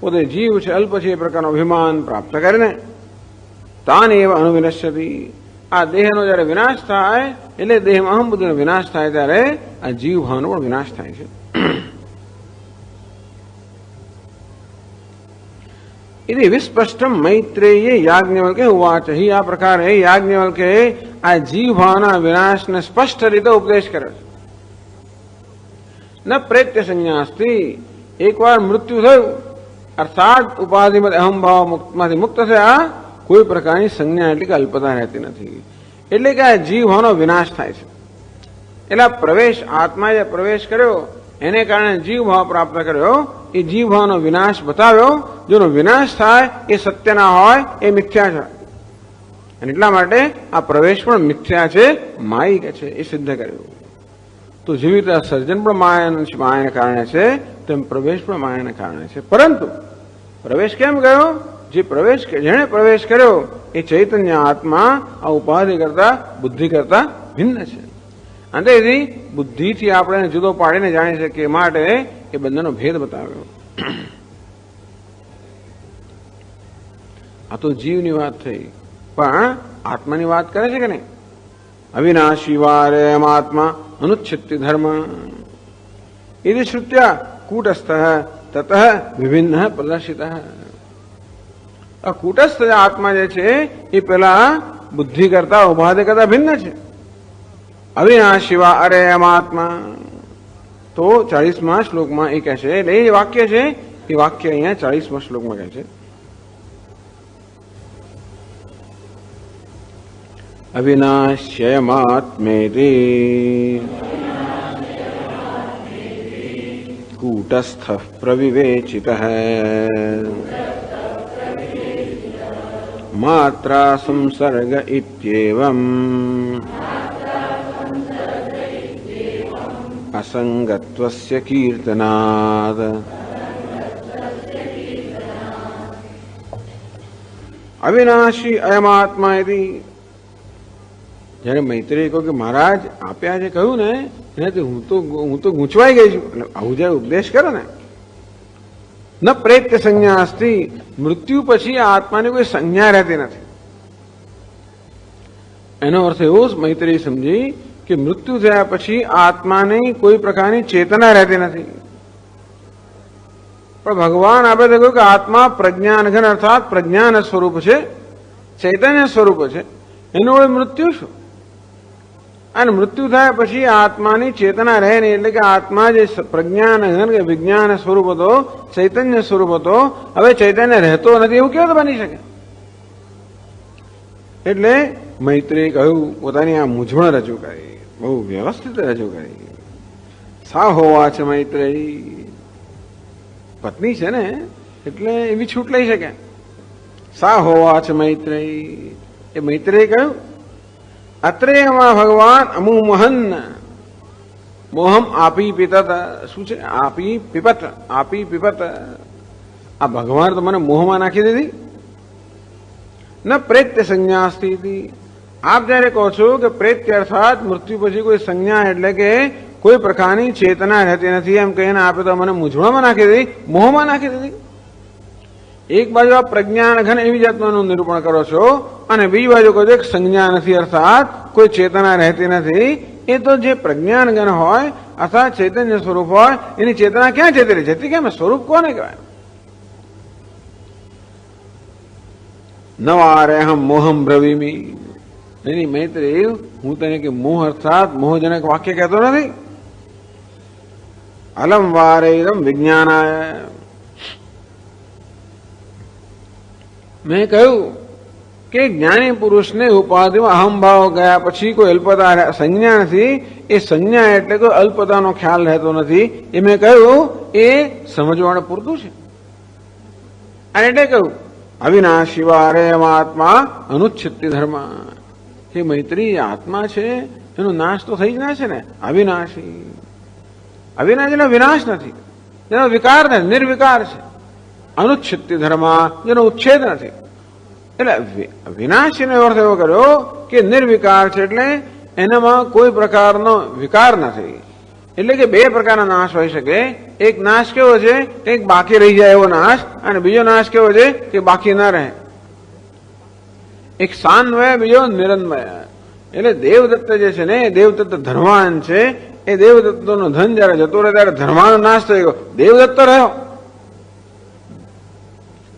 પોતે જીવ છે, અલ્પ છે એ પ્રકારનો અભિમાન પ્રાપ્ત કરીને તાન એવ અનુવિનશ્યતિ. આ દેહનો જયારે વિનાશ થાય એટલે દેહમાં અહમ બુદ્ધિનો વિનાશ થાય ત્યારે આ જીવ ભાવનો પણ વિનાશ થાય છે. इति विस्पष्टम मैत्रेयी याज्ञवल्क्य उवाच. ही आ प्रकारे याज्ञवल्क्य आ जीव भावना विनाश ने स्पष्ट रीते उपदेश करे. न प्रेत्य संज्ञा अस्ति. एक बार मृत्यु थયું अर्थात उपाधि में अहम भाव માંથી મુક્ત થયા, કોઈ પ્રકારની સંજ્ઞા એટલે કે અલ્પતા રહેતી નથી. એટલે કે આ જીવ ભાવનો વિનાશ થાય છે. એટલે પ્રવેશ આત્માએ પ્રવેશ કર્યો એને કારણે જીવ ભાવ પ્રાપ્ત કર્યો, એ જીવ ભાવનો વિનાશ બતાવ્યો. જેનો વિનાશ થાય એ સત્ય ના હોય, એ મિથ્યા છે. અને એટલા માટે આ પ્રવેશ પણ મિથ્યા છે, માયિક છે, એ સિદ્ધ કર્યું. તો જેવી રીતે સર્જન પણ માયાના કારણે છે, તેમ પ્રવેશ પણ માયાના કારણે છે. પરંતુ પ્રવેશ કેમ ગયો? જેણે પ્રવેશ કર્યો એ ચૈતન્ય આત્મા આ ઉપાધિ કરતા બુદ્ધિ કરતા ભિન્ન છે. અંતેથી બુદ્ધિથી આપણે જુદો પાડીને જાણી શકીએ માટે એ બંનેનો ભેદ બતાવ્યો. આ તો જીવની વાત થઈ, પણ આત્માની વાત કરે છે કે નહીં? અવિનાશી વારે આત્મા અનુચ્છિત્તિ ધર્મ ઇતિ શ્રુત્યા કૂટસ્થ તત વિભિન્ન પ્રદર્શિત. આ કૂટસ્થ આત્મા જે છે એ પેલા બુદ્ધિ કરતા ઉપાધિ કરતા ભિન્ન છે. અવિનાશી વા અરે આત્મા તો 40મા શ્લોકમાં એ કહે છે. એટલે એ વાક્ય છે, એ વાક્ય અહીંયા 40મા શ્લોકમાં કહે છે. અવિનાશ્યયમાત્મેતિ કૂટસ્થ પ્રવિવેચિતઃ માત્રા સંસર્ગ ઇત્યેવમ અસંગત્વસ્ય કીર્તનાદ. અવિનાશી અયમાત્મા ઇતિ. જયારે મૈત્રેય કહ્યું કે મહારાજ આપ્યા જે કહ્યું ને એનાથી હું તો ગૂંચવાઈ ગઈ છું. એટલે આવું જયારે ઉપદેશ કરે ને, ન પ્રેત્ય સંજ્ઞા અસ્તિ. મૃત્યુ પછી આ આત્માની કોઈ સંજ્ઞા રહેતી નથી. એનો અર્થ એવો મૈત્રેય સમજી કે મૃત્યુ થયા પછી આત્માની કોઈ પ્રકારની ચેતના રહેતી નથી. પણ ભગવાન આપણે કહ્યું કે આત્મા પ્રજ્ઞાન ઘન અર્થાત પ્રજ્ઞાન સ્વરૂપ છે, ચૈતન્ય સ્વરૂપ છે. એનું વડે મૃત્યુ શું? અને મૃત્યુ થયા પછી આત્માની ચેતના રહે નહીં. એટલે કે આત્મા જે પ્રજ્ઞાન ઘન કે વિજ્ઞાન સ્વરૂપ હતો, ચૈતન્ય સ્વરૂપ હતો, હવે ચૈતન્ય રહેતો નથી, એવું કેવું બની શકે? એટલે મૈત્રેય કહ્યું, પોતાની આ મૂંઝવણ રજૂ કરી, બહુ વ્યવસ્થિત રજૂ કરી. સા હોવા છે મૈત્રેય પત્ની છે ને એટલે એવી છૂટ લઈ શકે. સા હોવા છે મૈત્રેયી. એ મૈત્રેયી કહ્યું અત્રેયમાં ભગવાન અમુમહન મોહમ આપી પિતત. શું છે? આપી પીપત. આપી પીપત. આ ભગવાન તો મને મોહમાં નાખી દીધી. ન પ્રેત્ય સંજ્ઞા સ્થિતિ. આપ જયારે કહો છો કે પ્રેત્ય અર્થાત મૃત્યુ પછી કોઈ સંજ્ઞા એટલે કે કોઈ પ્રકારની ચેતના રહેતી નથી એમ કહીને આપે તો મને મૂંઝવણમાં નાખી દીધી, મોહમાં નાખી દીધી. એક બાજુ આપ પ્રજ્ઞાન ઘન એવી જાતનું નિરૂપણ કરો છો અને બીજી બાજુ કહો છો કે સંજ્ઞા નથી અર્થાત કોઈ ચેતના રહેતી નથી. એ તો જે પ્રજ્ઞાન ઘન હોય અર્થાત ચૈતન્ય સ્વરૂપ હોય એની ચેતના ક્યાં જતી રહી? જતી કેમ? સ્વરૂપ કોને કહેવાય? નવારે હમ મોહમ બ્રવીમી. એની મૈત્રી હું તને કે મોહ અર્થાત મોહજનક વાક્ય કહેતો નથી. અલમ વારે ઇદમ વિજ્ઞાનાય. મેં કહ્યું કે જ્ઞાની પુરુષને ઉપાધિમાં અહમભાવ ગયા પછી કોઈ અલ્પતા સંજ્ઞા નથી. એ સંજ્ઞા એટલે કોઈ અલ્પતાનો ખ્યાલ રહેતો નથી. એ મેં કહ્યું એ સમજવાને પૂરતું છે. અને એટલે કહ્યું અવિનાશી વારે આત્મા અનુચ્છિત્તિ ધર્મ. એ મૈત્રી આત્મા છે એનો નાશ તો થઈ જ ના છે ને. અવિનાશી. અવિનાશ એનો વિનાશ નથી, જેનો વિકાર નથી, નિર્વિકાર છે. અનુચ્છિત્તિ ધર્મ જેનો ઉચ્છેદ નથી. એટલે વિનાશીનો અર્થ એવો કર્યો કે નિર્વિકાર છે એટલે એનામાં કોઈ પ્રકારનો વિકાર નથી. એટલે કે બે પ્રકારના નાશ હોઈ શકે. એક નાશ કેવો છે? એક બાકી રહી જાય એવો નાશ, અને બીજો નાશ કેવો છે કે બાકી ના રહે. એક સાન્વય, બીજો નિરન્વય. એટલે દેવદત્ત જે છે ને દેવદત્ત ધર્માન છે. એ દેવદત્તનો ધન જયારે જતો રહે ત્યારે ધર્માનો નાશ થઈ ગયો. દેવદત્ત રહ્યો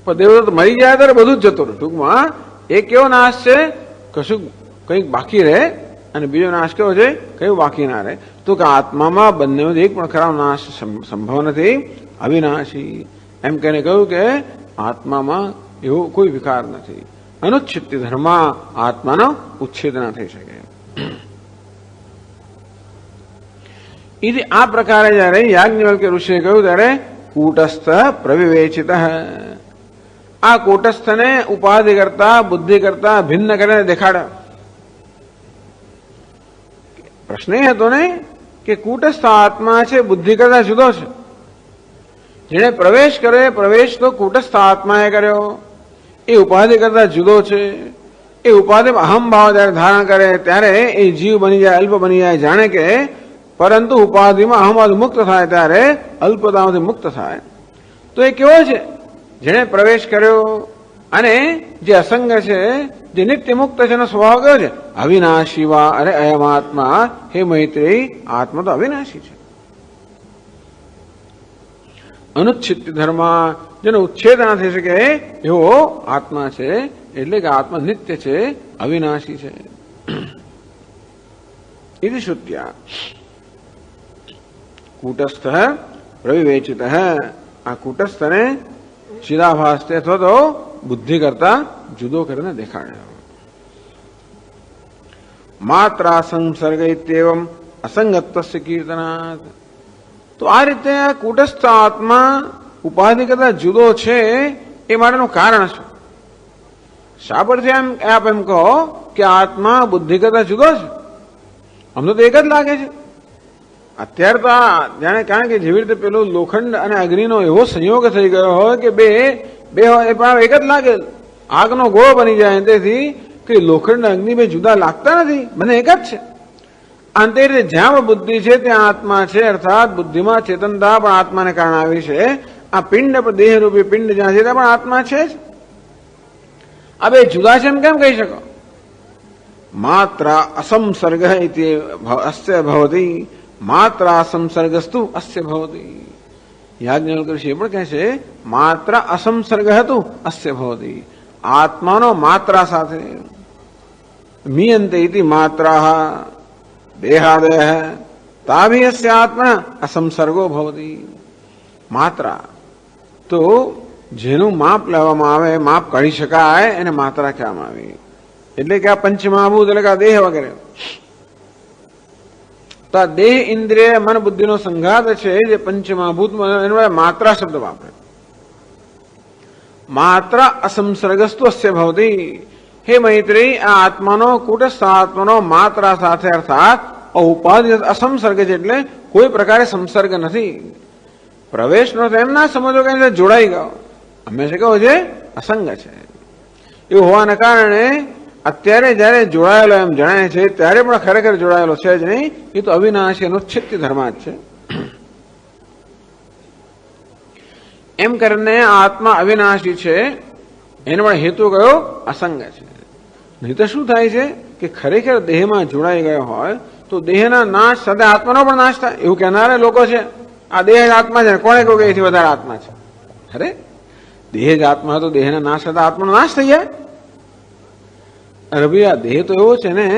પણ દેવદત્ત મરી જાય ત્યારે બધું જ જતું રહે. ટૂંકમાં એક કેવો નાશ છે? કશું કંઈક બાકી રહે, અને બીજો નાશ કેવો છે? કયું બાકી ના રહે. તો કે આત્મામાં બંને એક પણ ખરાબ નાશ સંભવ નથી. અવિનાશી એમ કહીને કહ્યું કે આત્મામાં એવો કોઈ વિકાર નથી. અનુચ્છિત્તિ ધર્મ આત્માનો ઉચ્છેદ ના થઈ શકે. એ આ પ્રકારે જયારે યાજ્ઞવલ્ક્ય ઋષિએ કહ્યું ત્યારે કૂટસ્થ પ્રવિવેચિત. આ કૂટસ્થને ઉપાધિ કરતા બુદ્ધિ કરતા ભિન્ન કરીને દેખાડે. પ્રશ્ન એ હતો ને કે કૂટસ્થ આત્મા છે બુદ્ધિ કરતા જુદો છે. જેને પ્રવેશ કરે પ્રવેશ તો કૂટસ્થ આત્માએ કર્યો, એ ઉપાધિ કરતા જુદો છે. એ ઉપાધિમાં અહમ ભાવ જયારે ધારણ કરે ત્યારે એ જીવ બની જાય, અલ્પ બની જાય, જાણે કે. પરંતુ ઉપાધિમાં અહમવાદ મુક્ત થાય ત્યારે અલ્પતામાંથી મુક્ત થાય. તો એ કેવો છે? જેને પ્રવેશ કર્યો અને જે અસંગ છે, જે નિત્ય મુક્ત છે એનો સ્વભાવ કયો છે? અવિનાશી વા. અરે અયમ આત્મા. હે મૈત્રી, આત્મા તો અવિનાશી છે. અનુચ્છિત ધર્મ જેનો ઉચ્છેદ ના થઈ શકે એવો આત્મા છે. એટલે કે આત્મા નિત્ય છે, અવિનાશી છે. ઇતિ શ્રુત્યા કૂટસ્થ પ્રવિવેચિત. આ કૂટસ્થને ચિદાભાસતે અથવા તો બુદ્ધિ કરતા જુદો કરીને દેખાડ્યો. માત્રા સંસર્ગ ઇત્યેવમ અસંગત્વસ્ય કીર્તનાત. તો આ રીતે કૂટસ્થ આત્મા ઉપાધિ કરતા જુદો છે એ માટેનું કારણ શું? શા પરથી આપ એમ કહો કે આત્મા બુદ્ધિ કરતા જુદો છે? અમને તો એક જ લાગે છે. અત્યારે તો જાણે કારણ કે જેવી રીતે પેલું લોખંડ અને અગ્નિનો એવો સંયોગ થઈ ગયો હોય કે બે હોય પણ એક જ લાગે. આગનો ગોળો બની જાય તેથી કે લોખંડ અગ્નિ બે જુદા લાગતા નથી, મને એક જ છે. અંતે રીતે જ્યાં બુદ્ધિ છે ત્યાં આત્મા છે. અર્થાત બુદ્ધિમાં ચેતનતા પણ આત્માને કારણે આવી છે. આ પિંડ દેહરૂપી પિંડ જ્યાં છે ત્યાં પણ આત્મા છે જ. આ બે જુદા છે એમ કેમ કહી શકો? માત્ર અસંસર્ગ અસ્ય ભવતી. માત્ર સંસર્ગસ્તુ અસ્ય ભવતી. યાજ્ઞવલ્ક્ય ઋષિ પણ કહે છે માત્ર અસંસર્ગ હતું અસ્ય ભવતી. આત્માનો માત્રા સાથે મીયંતે ઇતિ માત્રા દેહાદય તાભી અસ્ય આત્મા અસંસર્ગો ભવતી. માત્રા તો જેનું માપ લેવામાં આવે, માપ કાઢી શકાય એને માત્રા કહેવામાં આવે. એટલે કે આ પંચમહાભૂત એટલે કે આ દેહ વગેરે. તો આ દેહ ઇન્દ્રિય મન બુદ્ધિનો સંઘાત છે જે પંચમહાભૂત એનો માત્રા શબ્દ વાપરે. માત્ર અસંસર્ગસ્તુ અસ્ય ભવતી. હે મૈત્રી, આ આત્માનો કુટસ્થ આત્માનો માત્ર સાથે અર્થાત ઉપાધિ અસંસર્ગ છે, એટલે કોઈ પ્રકારે સંસર્ગ નથી. પ્રવેશનો એમ ના સમજો કે જોડાઈ ગયો, હંમેશા કેવો છે? અસંગ છે. એવું હોવાને કારણે અત્યારે જયારે જોડાયેલો એમ જણાય છે ત્યારે પણ ખરેખર જોડાયેલો છે જ નહીં. એ તો અવિનાશી અનુચ્છેદ્ય ધર્મ જ છે. એમ કરીને આત્મા અવિનાશી છે, એને પણ હેતુ કયો? અસંગ છે. નહીં તો શું થાય છે કે ખરેખર દેહમાં જોડાઈ ગયો હોય તો દેહના નાશ સાથે આત્માનો પણ નાશ થાય એવું કહેનારા લોકો છે. આ દેહ જ આત્મા છે, કોણે કહ્યું કે એથી વધારે આત્મા છે? અરે દેહ જ આત્મા તો દેહના નાશ સાથે આત્માનો નાશ થઈ જાય. અરે ભાઈ, આ દેહ તો એવો છે ને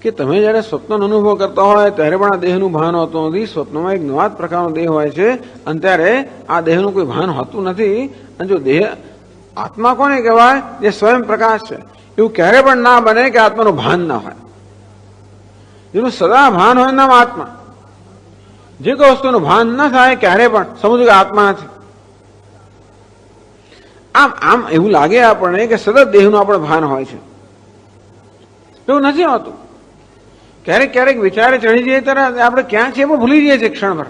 કે તમે જયારે સ્વપ્નનો અનુભવ કરતા હોય ત્યારે પણ આ દેહનું ભાન હોતું નથી. સ્વપ્નમાં એક નવા જ પ્રકારનો દેહ હોય છે અને ત્યારે આ દેહનું કોઈ ભાન હોતું નથી. અને જો દેહ આત્મા કોને કહેવાય? જે સ્વયં પ્રકાશ છે. એવું ક્યારે પણ ના બને કે આત્માનું ભાન ના હોય. જેનું સદા ભાન હોય નામ આત્મા. જે કોઈ વસ્તુનું ભાન ના થાય ક્યારે પણ સમજો કે આત્મા નથી. આમ એવું લાગે આપણને કે સતત દેહનું આપણે ભાન હોય છે, એવું નથી હોતું. ક્યારેક ક્યારેક વિચારે ચડી જઈએ ત્યારે આપણે ક્યાં છે પણ ભૂલી જઈએ છીએ ક્ષણભર.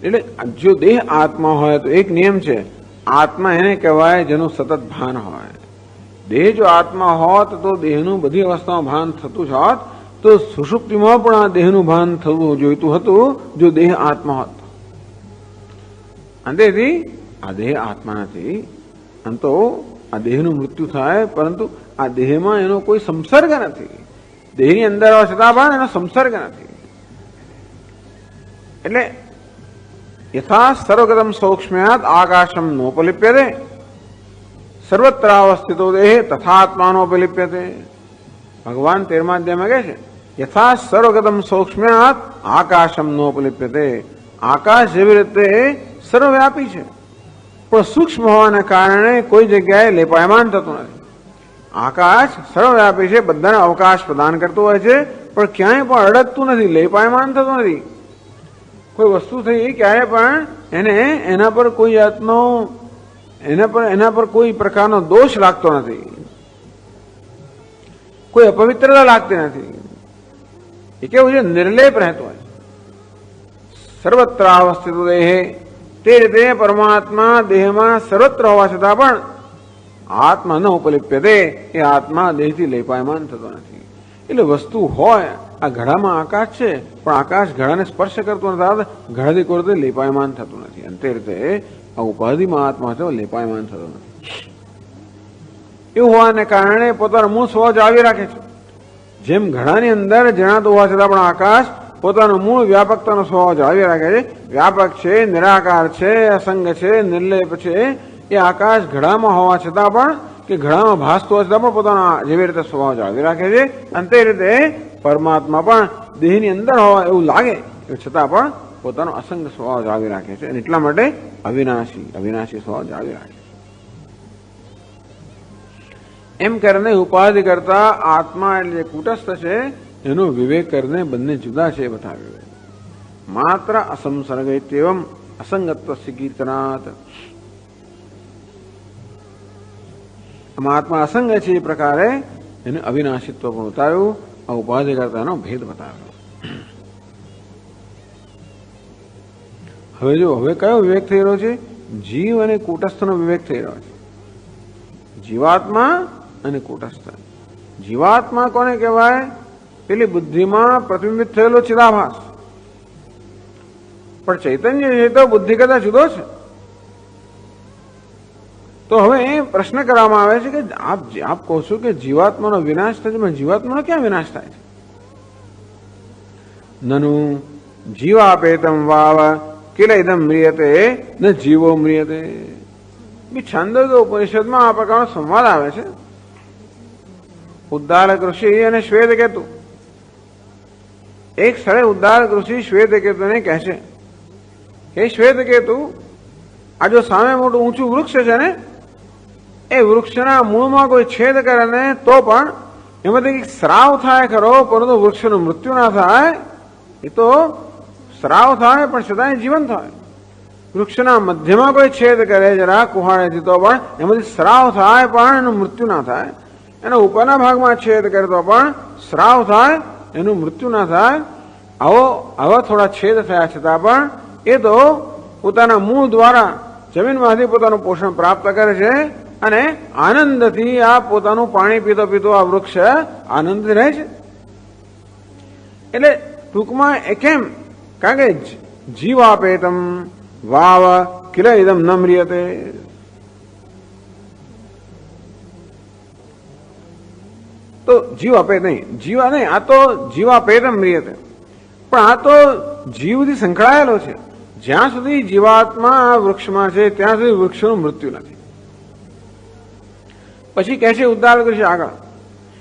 એટલે જો દેહ આત્મા હોય તો એક નિયમ છે, આત્મા એને કહેવાય જેનું સતત ભાન હોય. દેહ જો આત્મા હોત તો દેહનું બધી અવસ્થામાં ભાન થતું જ હોત, તો સુષુપ્તિમાં પણ આ દેહનું ભાન થવું જોઈતું હતું જો દેહ આત્મા હોત. અંતેથી આ દેહ આત્મા નથી. અંતો આ દેહનું મૃત્યુ થાય, પરંતુ આ દેહમાં એનો કોઈ સંસર્ગ નથી. દેહની અંદર હોવા છતાં પણ એનો સંસર્ગ નથી. એટલે યથા સર્વગતમ સૌક્ષ્મ્યાત આકાશમ નોપલિપ્યતે સર્વત્રાવસ્થિતો દેહ તથાત્માનોપલિપ્યતે. ભગવાન 13મા અધ્યાયમાં કહે છે, યથા સર્વગતમ સૌક્ષ્મ્યાત આકાશમ નોપલિપ્યતે. આકાશ જેવી રીતે સર્વવ્યાપી છે પણ સૂક્ષ્મ હોવાને કારણે કોઈ જગ્યાએ લેપાયમાન થતું નથી. આકાશ સર્વવ્યાપી છે, બધાને અવકાશ પ્રદાન કરતું હોય છે, પણ ક્યાંય પણ અડકતું નથી, લેપાયમાન થતું નથી. કોઈ વસ્તુ થઈ ક્યારે પણ એને એના પર કોઈ જાતનો એના પર કોઈ પ્રકારનો દોષ લાગતો નથી, કોઈ અપવિત્રતા લાગતી નથી. એ કેવું છે? નિર્લેપ રહેતો હોય. સર્વત્ર અવસ્થિત દેહ, તે રીતે પરમાત્મા દેહમાં સર્વત્ર હોવા છતાં પણ આત્મા ન ઉપલિપ્યતે, એ આત્મા દેહથી લેપાયમાન થતો નથી. એટલે વસ્તુ હોય, આ ઘડામાં આકાશ છે પણ આકાશ ઘડાને સ્પર્શ કરતો નથી, ઘડાથી કોઈ રીતે લેપાયમાન થતું નથી. અને તે રીતે આ ઉપાધિમાં આત્મા છે લેપાયમાન થતો નથી. એવું હોવાને કારણે પોતાનો મૂળ સ્વભાવ જાળવી રાખે છે. જેમ ઘડાની અંદર જણાતું હોવા છતાં પણ આકાશ પોતાનો મૂળ વ્યાપકતાનો સ્વભાવ જાળવી રાખે છે. વ્યાપક છે, નિરાકાર છે, અસંગ છે, નિર્લેપ છે. એ આકાશ ઘડામાં હોવા છતાં પણ કે ઘડામાં ભાસતો હોવા છતાં પણ પોતાનો જેવી રીતે સ્વભાવ જાળવી રાખે છે. અને તે રીતે પરમાત્મા પણ દેહની અંદર હોવા એવું લાગે છતાં પણ પોતાનો અસંગ સ્વભાવ જાળવી રાખે છે. અને એટલા માટે અવિનાશી સ્વભાવ જાળવી રાખે છે. એમ કરીને ઉપાધિ કરતા આત્મા એટલે જે કુટસ્થ છે એનો વિવેક કરીને બંને જુદા છે એ બતાવ્યું. માત્ર અસંસર્ગ ઇત્યેવમ અસંગત્વસ્ય કીર્તનાત. આત્મા અસંગ છે એ પ્રકારે એને અવિનાશિત્વ પણ બતાવ્યું. આ ઉપાધિ કરતાનો ભેદ બતાવ્યો. હવે કયો વિવેક થઈ રહ્યો છે? જીવ અને કુટસ્થનો વિવેક થઈ રહ્યો છે. જીવાત્મા અને કુટસ્થ. જીવાત્મા કોને કહેવાય? પેલી બુદ્ધિમાં પ્રતિબિંબિત થયેલો ચિદાભાસ. પણ ચૈતન્ય છે તો બુદ્ધિ કરતા જુદો છે. તો હવે એ પ્રશ્ન કરવામાં આવે છે કે આપ કહો છો કે જીવાત્માનો વિનાશ થાય છે, પણ જીવાત્માનો ક્યાં વિનાશ થાય છે? નનુ જીવાપેતમ વાવ કિલ ઇદમ મ્રિયતે ન જીવો મ્રિયતે. છાંદોગ્ય ઉપનિષદમાં આ પ્રકારનો સંવાદ આવે છે. ઉદ્દાલક ઋષિ અને શ્વેતકેતુ. એક સ્થળે ઉદ્દાલક ઋષિ શ્વેતકેતુને કહે છે, હે શ્વેતકેતુ, આ જો સામે મોટું ઊંચું વૃક્ષ છે ને, એ વૃક્ષના મૂળમાં કોઈ છેદ કરે ને તો પણ એમાંથી સ્રાવ થાય ખરો, પરંતુ વૃક્ષનું મૃત્યુ ના થાય. એ તો સ્રાવ થાય પણ છતાંય જીવન થાય. વૃક્ષના મધ્યમાં કોઈ છેદ કરે જરા કુહાડેથી તો પણ એમાંથી સ્રાવ થાય પણ એનું મૃત્યુ ના થાય. એના ઉપરના ભાગમાં છેદ કરે તો પણ સ્રાવ થાય, એનું મૃત્યુ ના થાય. આવા થોડા છેદ થયા છતાં પણ એ તો પોતાના મૂળ દ્વારા જમીનમાંથી પોતાનું પોષણ પ્રાપ્ત કરે છે અને આનંદથી આ પોતાનું પાણી પીતો પીતો આ વૃક્ષ આનંદ રહે છે. એટલે ટૂંકમાં એ કેમ? કારણ કે જીવાપેતમ વાવ કિલ ઇદમ ન મ્રિયતે. તો જીવ આપે નહીં, જીવા નહીં, આ તો જીવાપેતમ મ્રિયતે. પણ આ તો જીવથી સંકળાયેલો છે. જ્યાં સુધી જીવાત્મા આ વૃક્ષમાં છે ત્યાં સુધી વૃક્ષનું મૃત્યુ નથી. પછી કહે છે ઉદ્ધાર કરશે આગળ.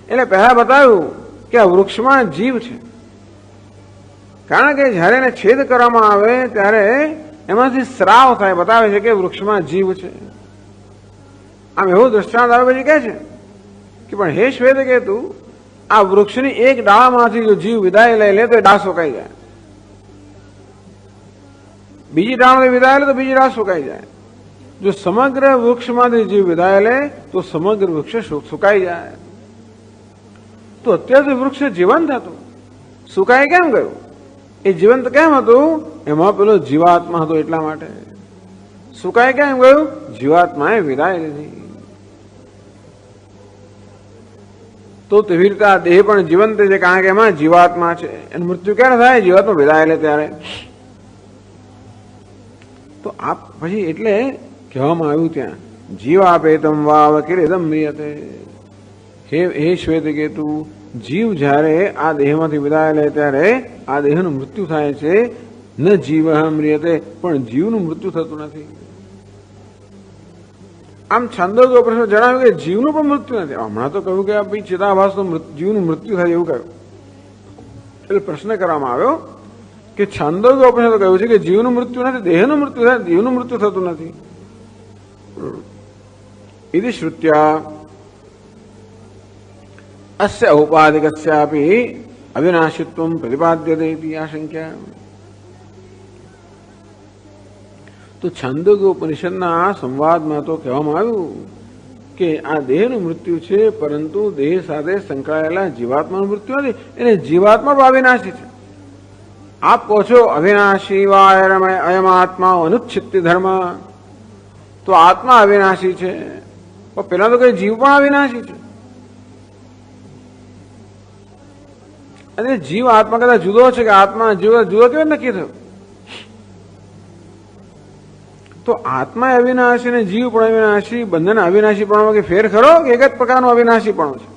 એટલે પહેલા બતાવ્યું કે આ વૃક્ષમાં જીવ છે, કારણ કે જયારે એને છેદ કરવામાં આવે ત્યારે એમાંથી સ્રાવ થાય, બતાવે છે કે વૃક્ષમાં જીવ છે. આમ એવું દ્રષ્ટાંત આવે પછી કહે છે કે પણ હે શ્વેત કેતુ, આ વૃક્ષની એક ડાળમાંથી જો જીવ વિદાય લઈ લે તો એ ડાળ સુકાઈ જાય, બીજી ડાળમાંથી વિદાય લે તો બીજી ડાળ સુકાઈ જાય. જો સમગ્ર વૃક્ષમાંથી જીવ વિદાય લે તો સમગ્ર વૃક્ષ સુકાઈ જાય. તો અત્યાર સુધી વૃક્ષ જીવંત હતું, સુકાય કેમ ગયું? એ જીવંત કેમ હતું? એમાં પેલો જીવાત્મા હતો એટલા માટે. સુકાય કેમ ગયું? જીવાત્માએ વિદાય લીધી. તો તેવી રીતે આ દેહ પણ જીવંત છે, કારણ કે એમાં જીવાત્મા છે. એનું મૃત્યુ ક્યારે થાય? જીવાત્મા વિદાય લે ત્યારે. તો આ પછી એટલે કહેવામાં આવ્યું ત્યાં જીવાપેતમ વાવ કિરેદમ મ્રિયતે. હે શ્વેત કેતુ, જીવ જ્યારે આ દેહમાંથી વિદાય લે ત્યારે આ દેહનું મૃત્યુ થાય છે. ન જીવ મ્રિયતે, પણ જીવનું મૃત્યુ થતું નથી. આમ છાંદોગ્ય પ્રશ્ન જણાવ્યું કે જીવનું પણ મૃત્યુ નથી. હમણાં તો કહ્યું કે ભાઈ ચિદાભાસનું જીવનું મૃત્યુ થાય એવું કહ્યું. એટલે પ્રશ્ન કરવામાં આવ્યો કે છાંદોગ્ય ઉપનિષદ તો કહ્યું છે કે જીવનું મૃત્યુ નથી, દેહનું મૃત્યુ થાય, જીવનું મૃત્યુ થતું નથી. ઇતિ શ્રુત્યા અસ્ય ઔપાધિકસ્યાપી અવિનાશિત્વમ પ્રતિપાદ્યતે ઇતિ આશંક્યા. તો છાંદોગ્ય ઉપનિષદના સંવાદમાં તો કહેવામાં આવ્યું કે આ દેહનું મૃત્યુ છે, પરંતુ દેહ સાથે સંકળાયેલા જીવાત્માનું મૃત્યુ નથી. એને જીવાત્મા પણ અવિનાશી છે. આપ કહો છો અવિનાશી વા અયમ આત્મા અનુચ્છિત્તિ ધર્મ, તો આત્મા અવિનાશી છે, પણ પેલા તો કઈ જીવ પણ અવિનાશી છે. અને જીવ આત્મા કદાચ જુદો છે કે આત્મા જીવ જુદો કેવો નક્કી થયો? તો આત્મા અવિનાશી અને જીવ પણ અવિનાશી, બંનેના અવિનાશીપણામાં કે ફેર ખરો કે એક જ પ્રકારનો અવિનાશીપણો છે?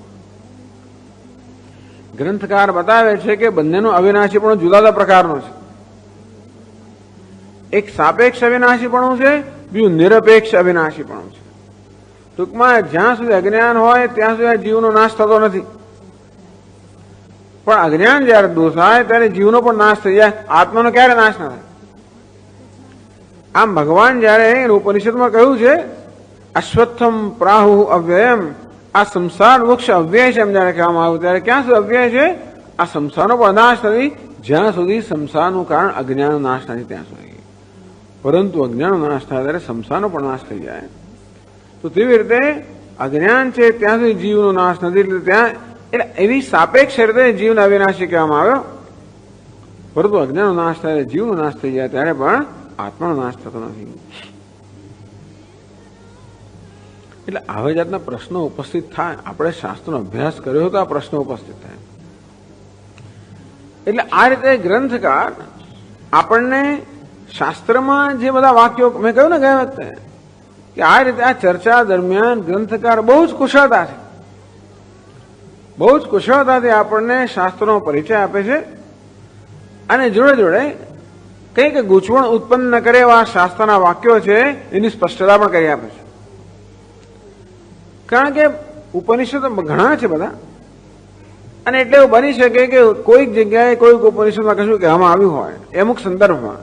ગ્રંથકાર બતાવે છે કે બંનેનો અવિનાશીપણો જુદા જુદા પ્રકારનો છે. એક સાપેક્ષ અવિનાશીપણું છે, બીજું નિરપેક્ષ અવિનાશીપણું છે. ટૂંકમાં જ્યાં સુધી અજ્ઞાન હોય ત્યાં સુધી જીવનો નાશ થતો નથી, પણ અજ્ઞાન જયારે દૂર થાય ત્યારે જીવનો પણ નાશ થઈ જાય. આત્માનો ક્યારે નાશ ના થાય? આમ ભગવાન જયારે ઉપનિષદમાં કહ્યું છે અશ્વત્થમ પ્રાહુ અવ્યયમ, આ સંસાર વૃક્ષ અવ્યય છે એમ જયારે કહેવામાં આવ્યું ત્યારે ક્યાં સુધી અવ્યય છે? આ સંસારનો પણ નાશ નથી જ્યાં સુધી સંસારનું કારણ અજ્ઞાનનો નાશ નથી ત્યાં સુધી. પરંતુ અજ્ઞાનનો નાશ થાય ત્યારે સંસારનો પણ નાશ થઈ જાય. તો તેવી રીતે અજ્ઞાન છે ત્યાં સુધી જીવનો નાશ નથી. એટલે ત્યાં એટલે એવી સાપેક્ષ રીતે જીવને અવિનાશી કહેવામાં આવ્યો. પરંતુ અજ્ઞાનનો નાશ થાય, જીવનો નાશ થઈ જાય ત્યારે પણ આત્માનો નાશ થતો નથી. એટલે આવી જાતના પ્રશ્નો ઉપસ્થિત થાય. આપણે શાસ્ત્રનો અભ્યાસ કર્યો તો આ પ્રશ્નો ઉપસ્થિત થાય. એટલે આ રીતે ગ્રંથકાર આપણને શાસ્ત્રમાં જે બધા વાક્યો મેં કહ્યું ને ગયા વખતે કે આ રીતે આ ચર્ચા દરમિયાન ગ્રંથકાર બહુ જ કુશળતા છે, બહુ જ કુશળતાથી આપણને શાસ્ત્રનો પરિચય આપે છે અને જોડે જોડે કંઈક ગૂંચવણ ઉત્પન્ન ન કરે એવા શાસ્ત્રના વાક્યો છે એની સ્પષ્ટતા પણ કરી આપે છે. કારણ કે ઉપનિષદ ઘણા છે બધા, અને એટલે એવું બની શકે કે કોઈક જગ્યાએ કોઈક ઉપનિષદમાં કશું કહેવામાં આવ્યું હોય અમુક સંદર્ભમાં,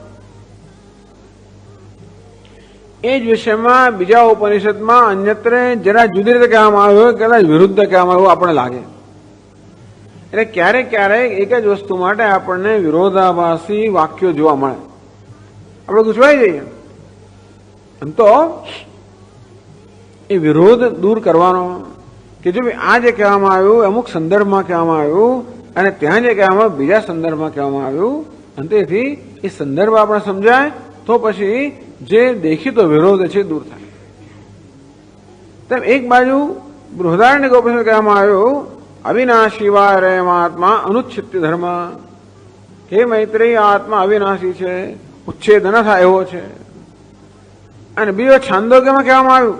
એ જ વિષયમાં બીજા ઉપનિષદમાં અન્યત્ર જરા જુદી રીતે કહેવામાં આવ્યું હોય, કદાચ વિરુદ્ધ કહેવામાં આવ્યું આપણને લાગે. એટલે ક્યારેક ક્યારેક એક જ વસ્તુ માટે આપણને વિરોધાભાસી વાક્યો જોવા મળે, આપણે ગુચવાઈ જઈએ. આમ તો એ વિરોધ દૂર કરવાનો કે જો આ જે કહેવામાં આવ્યું અમુક સંદર્ભમાં કહેવામાં આવ્યું અને ત્યાં જે કહેવામાં બીજા સંદર્ભમાં કહેવામાં આવ્યું, અને તેથી એ સંદર્ભ આપણે સમજાય તો પછી જે દેખીતો વિરોધ છે દૂર થાય. તેમ એક બાજુ બૃહદારણ્યક ઉપનિષદ કહેવામાં આવ્યું અવિનાશી વા રેમાત્મા અનુચ્છિત્ય ધર્મ, હે મૈત્રેય આત્મા અવિનાશી છે, ઉચ્છેદ ન થાય એવો છે. અને બીજો છાંદોગ્યમાં કહેવામાં આવ્યું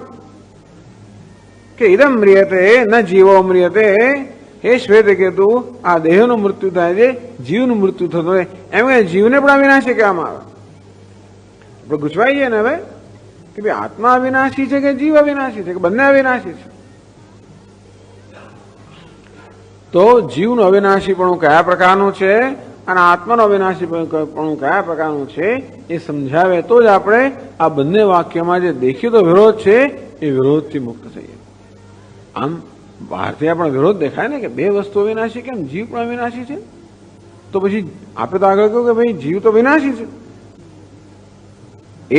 કે ઇદમ મ્રિયતે ન જીવો મ્રિયતે, હે શ્વેતકેતુ આ દેહનું મૃત્યુ થાય છે, જીવનું મૃત્યુ થતું હોય, એમ કે જીવને પણ અવિનાશી કહેવામાં આવે. આપણે ગુચવાઈ જઈએ ને હવે કે ભાઈ આત્મા અવિનાશી છે કે જીવ અવિનાશી છે કે બંને અવિનાશી છે. તો જીવનું અવિનાશીપણું કયા પ્રકારનું છે અને આત્માનું અવિનાશીપણું કયા પ્રકારનું છે એ સમજાવે તો જ આપણે આ બંને વાક્યમાં જે દેખીતો વિરોધ છે એ વિરોધથી મુક્ત થઈએ. આમ બહારથી આપણે વિરોધ દેખાય ને કે બે વસ્તુ અવિનાશી કેમ, જીવ પણ અવિનાશી છે, તો પછી આપણે તો આગળ કહ્યું કે ભાઈ જીવ તો વિનાશી છે.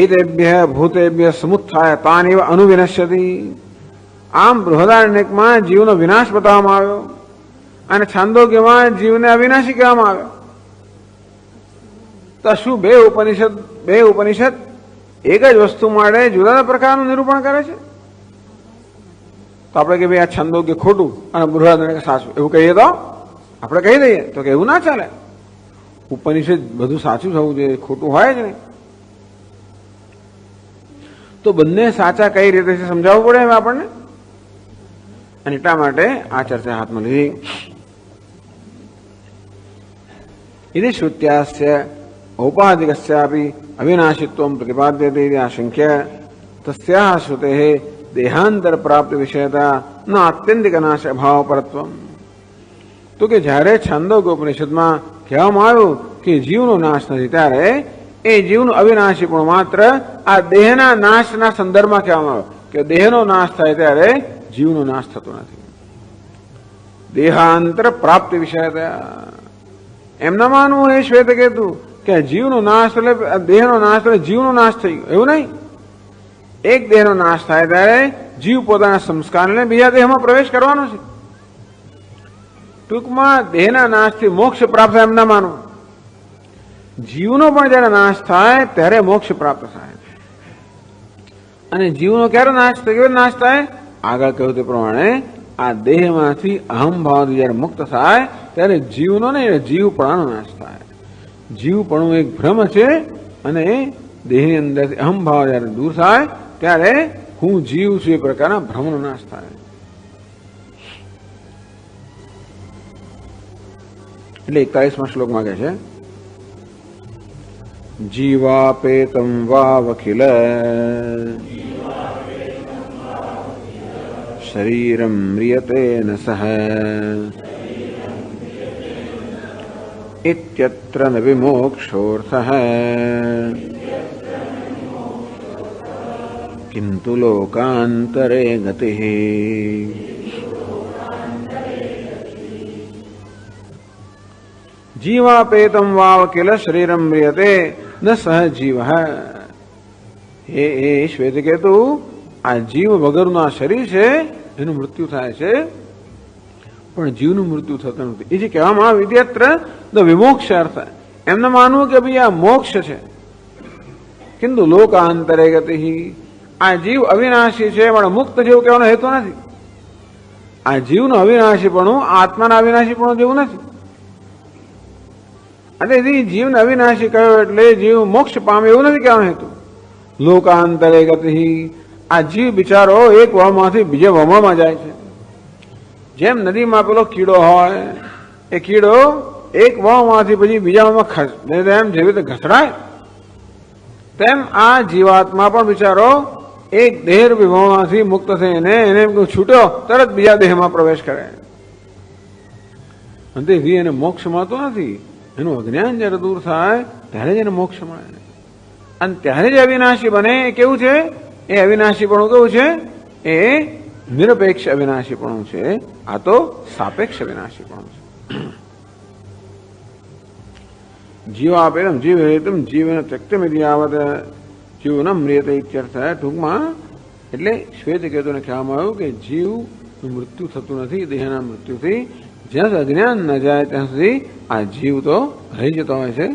એતેભ્ય ભૂતેભ્ય સમુત્થાય તાન એવ અનુવિનશ્યતિ. આમ બૃહદારણ્યકમાં જીવનો વિનાશ બતાવવામાં આવ્યો અને છાંદોગ્યમાં જીવને અવિનાશી કહેવામાં આવે. તો શું બે ઉપનિષદ એક જ વસ્તુ માટે જુદા જુદા પ્રકારનું નિરૂપણ કરે છે? તો આપણે કે ભાઈ આ છાંદોગ્ય ખોટું અને બૃહદારણ્યક સાચું એવું કહીએ તો આપણે કહી દઈએ તો કે એવું ના ચાલે. ઉપનિષદ બધું સાચું થવું જોઈએ, ખોટું હોય જ નહીં. તો બંને સાચા કઈ રીતે છે સમજાવવું પડે હવે આપણને, અને એટલા માટે આ ચર્ચા હાથમાં લીધી. इति श्रुत्यास्य औपाधिकस्यापि अविनाशित्वं प्रतिपाद्यते इति आशंक्य तस्याः श्रुतेः देहांतर प्राप्ति विषयता न आत्यंतिक नाश अभाव परत्वम. तो कि જ્યારે છાંદોગ્ય ઉપનિષદમાં કહેવામાં આવ્યું કે જીવનો નાશ નથી, ત્યારે એ જીવનું અવિનાશી પણ માત્ર આ દેહના નાશના સંદર્ભમાં કહેવામાં આવ્યું કે દેહનો નાશ થાય ત્યારે જીવનો નાશ થતો નથી. દેહાંતર પ્રાપ્તિ વિષયતા એમ ના માનવું એ શ્વેતકેતુ કે જીવનો નાશ એટલે દેહનો નાશ એટલે જીવનો નાશ થઈ ગયો, એવું નહીં. એક દેહનો નાશ થાય ત્યારે જીવ પોતાના સંસ્કારને બીજા દેહમાં પ્રવેશ કરવાનો છે. ટૂંકમાં દેહના નાશથી મોક્ષ પ્રાપ્ત થાય એમ ના માનવું. જીવનો પણ જયારે નાશ થાય ત્યારે મોક્ષ પ્રાપ્ત થાય. અને જીવનો ક્યારે નાશ થાય, કેવો નાશ થાય? આગળ કહ્યું તે પ્રમાણે આ દેહમાંથી અહમભાવથી જયારે મુક્ત થાય ત્યારે જીવનો ને જીવપણાનો નાશ થાય. જીવપણું એક ભ્રમ છે અને દેહની અંદરથી અહમભાવ જયારે દૂર થાય ત્યારે હું જીવ છું એ પ્રકારના ભ્રમનો નાશ થાય. એટલે 41મા શ્લોકમાં કહે છે જીવાપેતમ વાવખિલ શરીરમ મ્રિયતે ન સહ इत्यत्र न विमोक्षोऽर्थः किन्तु लोकान्तरे गतिः. जीवापेतम वाव किल शरीरम म्रियते न सह जीव. हे श्वेतकेतु આ જીવ વગરનું આ શરીર છે એનું મૃત્યુ થાય છે પણ જીવનું મૃત્યુ થતું નથી. એ જે કહેવામાં આવે ઇત્યત્ર દ વિમોક્ષ અર્થ, એમને માનવું કે ભાઈ આ મોક્ષ છે. કિંતુ લોકાંતરે ગતિ, આ જીવ અવિનાશી છે પણ મુક્ત જેવું કહેવાનો હેતુ નથી. આ જીવનું અવિનાશીપણું આત્માના અવિનાશીપણું જેવું નથી. અને જીવને અવિનાશી કહ્યો એટલે જીવ મોક્ષ પામે એવું નથી કહેવાનો હેતુ. લોકાંતરે ગતિ, આ જીવ બિચારો એક વાવમાંથી બીજે વાવમાં જાય છે. જેમ નદીમાં પેલો કીડો હોય, એ કીડો એક વાવમાંથી પછી બીજા વાવમાં જેવી રીતે ઘસડાય, તેમ આ જીવાત્મા પણ બિચારો એક દેહ વિભાવમાંથી મુક્ત થઈને એને છૂટ્યો તરત બીજા દેહમાં પ્રવેશ કરે. અને એને મોક્ષ મળતો નથી. એનું અજ્ઞાન જયારે દૂર થાય ત્યારે જ એને મોક્ષ મળે. અને ત્યારે જ અવિનાશી બને. એ કેવું છે? એ અવિનાશીપણું કેવું છે? એ નિરપેક્ષ અવિનાશીપણું છે. આ તો સાપેક્ષ અવિનાશીપણું છે. જીવાપેદમ જીવહેતુમ જીવન ત્યક્તમિતિ યાવત જીવન મ્રિયતે ઇત્યર્થ. ટૂંકમાં એટલે શ્વેતકેતુને કહેવામાં આવ્યું કે જીવનું મૃત્યુ થતું નથી દેહના મૃત્યુથી. જ્યાં સુધી અજ્ઞાન ન જાય ત્યાં સુધી આ જીવ તો રહી જતો હોય છે,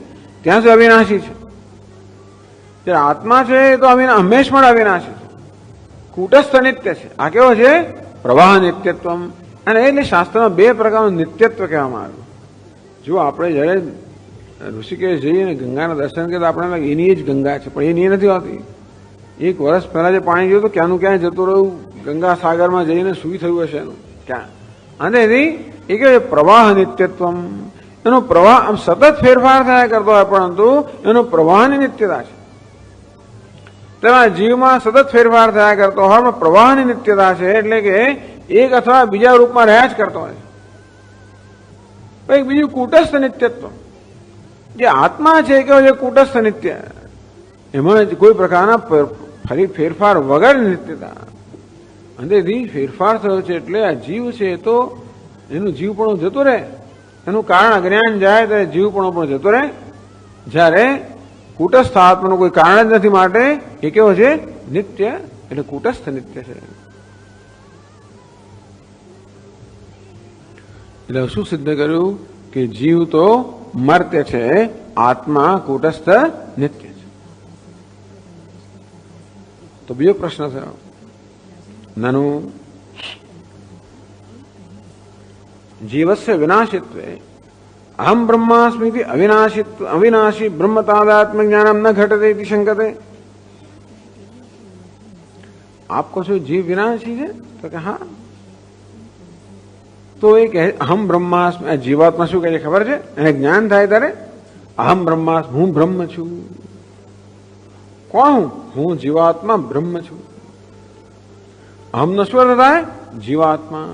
ત્યાં સુધી અવિનાશી છે. જ્યારે આત્મા છે એ તો હંમેશ પણ અવિનાશી છે, કૂટસ્થ નિત્ય છે. આ કેવો છે? પ્રવાહ નિત્યત્વ. અને એટલે શાસ્ત્રમાં બે પ્રકારનું નિત્યત્વ કહેવામાં આવ્યું. જો આપણે જ્યારે ઋષિકેશ જઈએ ને ગંગાના દર્શન કરીએ તો આપણે એની જ ગંગા છે, પણ એની નથી હોતી. એક વર્ષ પહેલા જે પાણી જોયું તો ક્યાંનું ક્યાં જતું રહ્યું, ગંગા સાગરમાં જઈને શું થયું હશે એનું ક્યાં. અને એની એ કે પ્રવાહ નિત્યત્વ, એનો પ્રવાહ આમ સતત ફેરફાર થયા કરતો હોય પરંતુ એનો પ્રવાહની નિત્યતા છે. તેમાં જીવમાં સતત ફેરફાર થયા કરતો હોય પ્રવાહની નિત્યતા છે. એટલે કે એક અથવા બીજા રૂપમાં રહ્યા જ કરતો હોય. બીજું કૂટસ્થ નિત્યત્વ, જે આત્મા છે કે જે કૂટસ્થ નિત્ય, એમાં કોઈ પ્રકારના ફરી ફેરફાર વગર નિત્યતા. અંદરથી ફેરફાર થયો છે એટલે આ જીવ છે તો એનું જીવપણું જતું રહે. એનું કારણ અજ્ઞાન જાય ત્યારે જીવપણું પણ જતો રહે. જ્યારે કૂટસ્થ આત્માનું કોઈ કારણ જ નથી, માટે એ કેવો છે? નિત્ય. એટલે કૂટસ્થ નિત્ય છે. એટલે શું સિદ્ધ કર્યું કે જીવ તો મર્ત્ય છે, આત્મા કૂટસ્થ નિત્ય છે. તો બીજો પ્રશ્ન થયો, નનુ જીવસ્ય વિનાશિત્વે અહમ બ્રહ્માસ્મિતિ અવિનાશી બ્રહ્મ તાદાત્મ્ય જ્ઞાનમ ન ઘટતે ઇતિ શંકતે. આપ કહો છો જીવ વિનાશી છે? તો કે હા. તો એ કહે અહમ બ્રહ્માસ્મિ. જીવાત્મા શું કહે છે ખબર છે? એને જ્ઞાન થાય ત્યારે અહમ બ્રહ્માસ્મિ, હું બ્રહ્મ છું. કોણ? હું જીવાત્મા બ્રહ્મ છું. અહમ નશ્વર થાય, જીવાત્મા.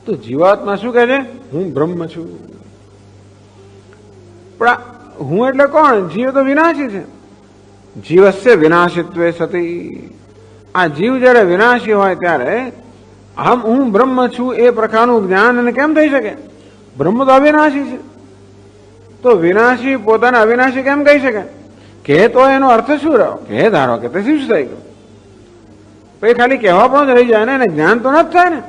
તો જીવાત્મા શું કહે છે? હું બ્રહ્મ છું. પણ હું એટલે કોણ? જીવ તો વિનાશી છે. જીવસ્ય વિનાશિત્વે સતી. આ જીવ જયારે વિનાશી હોય ત્યારે હું બ્રહ્મ છું એ પ્રકારનું જ્ઞાન એને કેમ થઈ શકે? બ્રહ્મ તો અવિનાશી છે. તો વિનાશી પોતાને અવિનાશી કેમ કહી શકે? કે તો એનો અર્થ શું રહ્યો? કે ધારો કે તે શું થઈ ગયું? પછી ખાલી કહેવા પણ જ રહી જાય ને, એને જ્ઞાન તો ન જ થાય ને.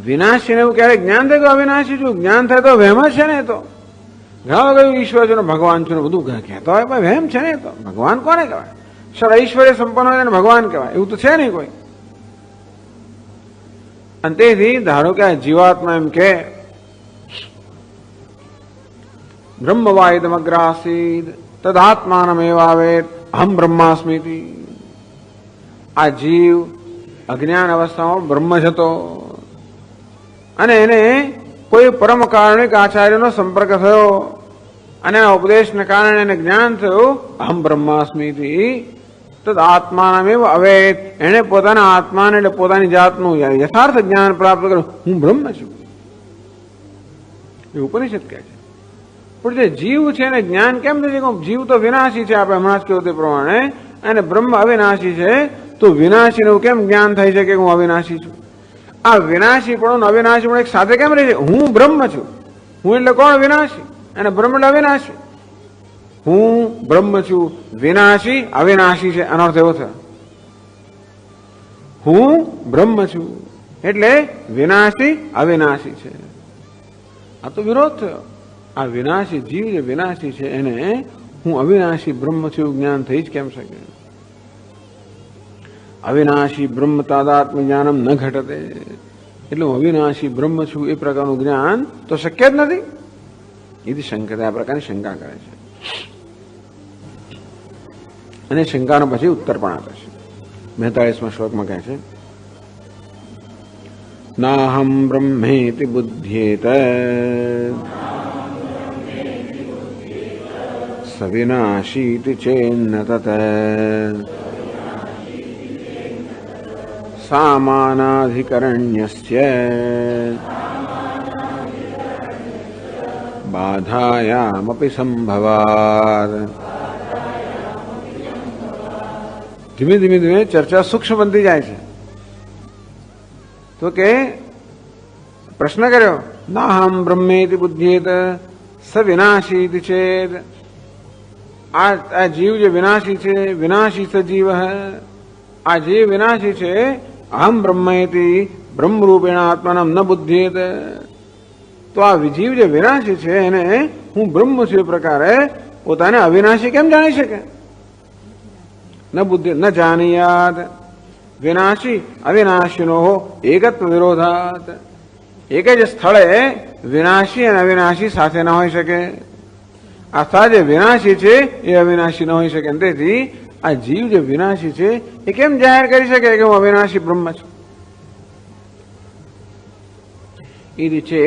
વિનાશી ને એવું ક્યારેક જ્ઞાન થાય કે અવિનાશી છું? જ્ઞાન થાય તો વહેમ જ છે ને. તો ઘણા બધા ઈશ્વર છે ને ભગવાન છે ને બધું કહેતા હોય, પણ વહેમ છે ને. તો ભગવાન કોને કહેવાય? સર ઐશ્વર્ય સંપન્ન હોય ને ભગવાન કહેવાય એવું તો છે નહીં કોઈ. અને તેથી ધારો કે આ જીવાત્મા એમ કે બ્રહ્મવાયદમગ્રાસીદ તદાત્માનમેવાવેત અહમ બ્રહ્માસ્મિતિ. આ જીવ અજ્ઞાન અવસ્થામાં બ્રહ્મ જ હતો અને એને કોઈ પરમ કારણિક આચાર્યનો સંપર્ક થયો અને આ ઉપદેશને કારણે એને જ્ઞાન થયું અહમ બ્રહ્માસ્મિતિ. તદ આત્માનમેવ અવેત. એને પોતાના આત્માને એટલે પોતાની જાતનું યથાર્થ જ્ઞાન પ્રાપ્ત કર્યું, હું બ્રહ્મ છું. એ ઉપનિષદ કહે છે. પણ જે જીવ છે એને જ્ઞાન કેમ નથી? જીવ તો વિનાશી છે, આપણે હમણાં જ કહ્યું તે પ્રમાણે, અને બ્રહ્મ અવિનાશી છે. તો વિનાશીનું કેમ જ્ઞાન થઈ શકે કે હું અવિનાશી છું? આ વિનાશી પણ અવિનાશી પણ એક સાથે કેમ રહે છે? હું બ્રહ્મ છું. હું એટલે કોણ? વિનાશી. અને બ્રહ્મ એટલે અવિનાશી. હું બ્રહ્મ છું, વિનાશી અવિનાશી છે. આનો અર્થ એવો થયો હું બ્રહ્મ છું એટલે વિનાશી અવિનાશી છે. આ તો વિરોધ થયો. આ વિનાશી જીવ જે વિનાશી છે એને હું અવિનાશી બ્રહ્મ છું જ્ઞાન થઈ જ કેમ શકે? અવિનાશી બ્રહ્મ તાદાત્મ્ય જ્ઞાનમ ન ઘટતે. એટલે હું અવિનાશી બ્રહ્મ છું એ પ્રકારનું જ્ઞાન તો શક્ય જ નથી. એથી શંકા આ પ્રકારની શંકા કરે છે અને શંકાનો પછી ઉત્તર પણ આપે છે. 42મા શ્લોકમાં કહે છે નાહમ બ્રહ્મેતિ બુધ્યેત સવિનાશીતિ ચેન્ન તત સામાનાધિકરણ્યસ્ય બાધાયામપી સંભવાત. ધીમે ધીમે ધીમે ચર્ચા સૂક્ષ્મ બનતી જાય છે. તો કે પ્રશ્ન કર્યો, નાહમ બ્રહ્મેતિ બુદ્ધ્યેત સ વિનાશી ચેત. આ જીવ જે વિનાશી છે, વિનાશી સ જીવ, આ જીવ વિનાશી છે. અહમ બ્રહ્મેતિ બ્રહ્મરૂપેણ આત્માનમ ન બુદ્ધ્યેત. તો આ જીવ જે વિનાશી છે એને હું બ્રહ્મ છું એ પ્રકારે પોતાને અવિનાશી કેમ જાણી શકે? ન બુદ્ધિ ન જાનીયાત. વિનાશી અવિનાશીનો એકત્વ વિરોધાત. એક જ સ્થળે વિનાશી અને અવિનાશી સાથે ન હોઈ શકે. આ જે વિનાશી છે એ અવિનાશી ન હોઈ શકે. તેથી આ જીવ જે વિનાશી છે એ કેમ જાહેર કરી શકે કે હું અવિનાશી બ્રહ્મ છું? એ રીતે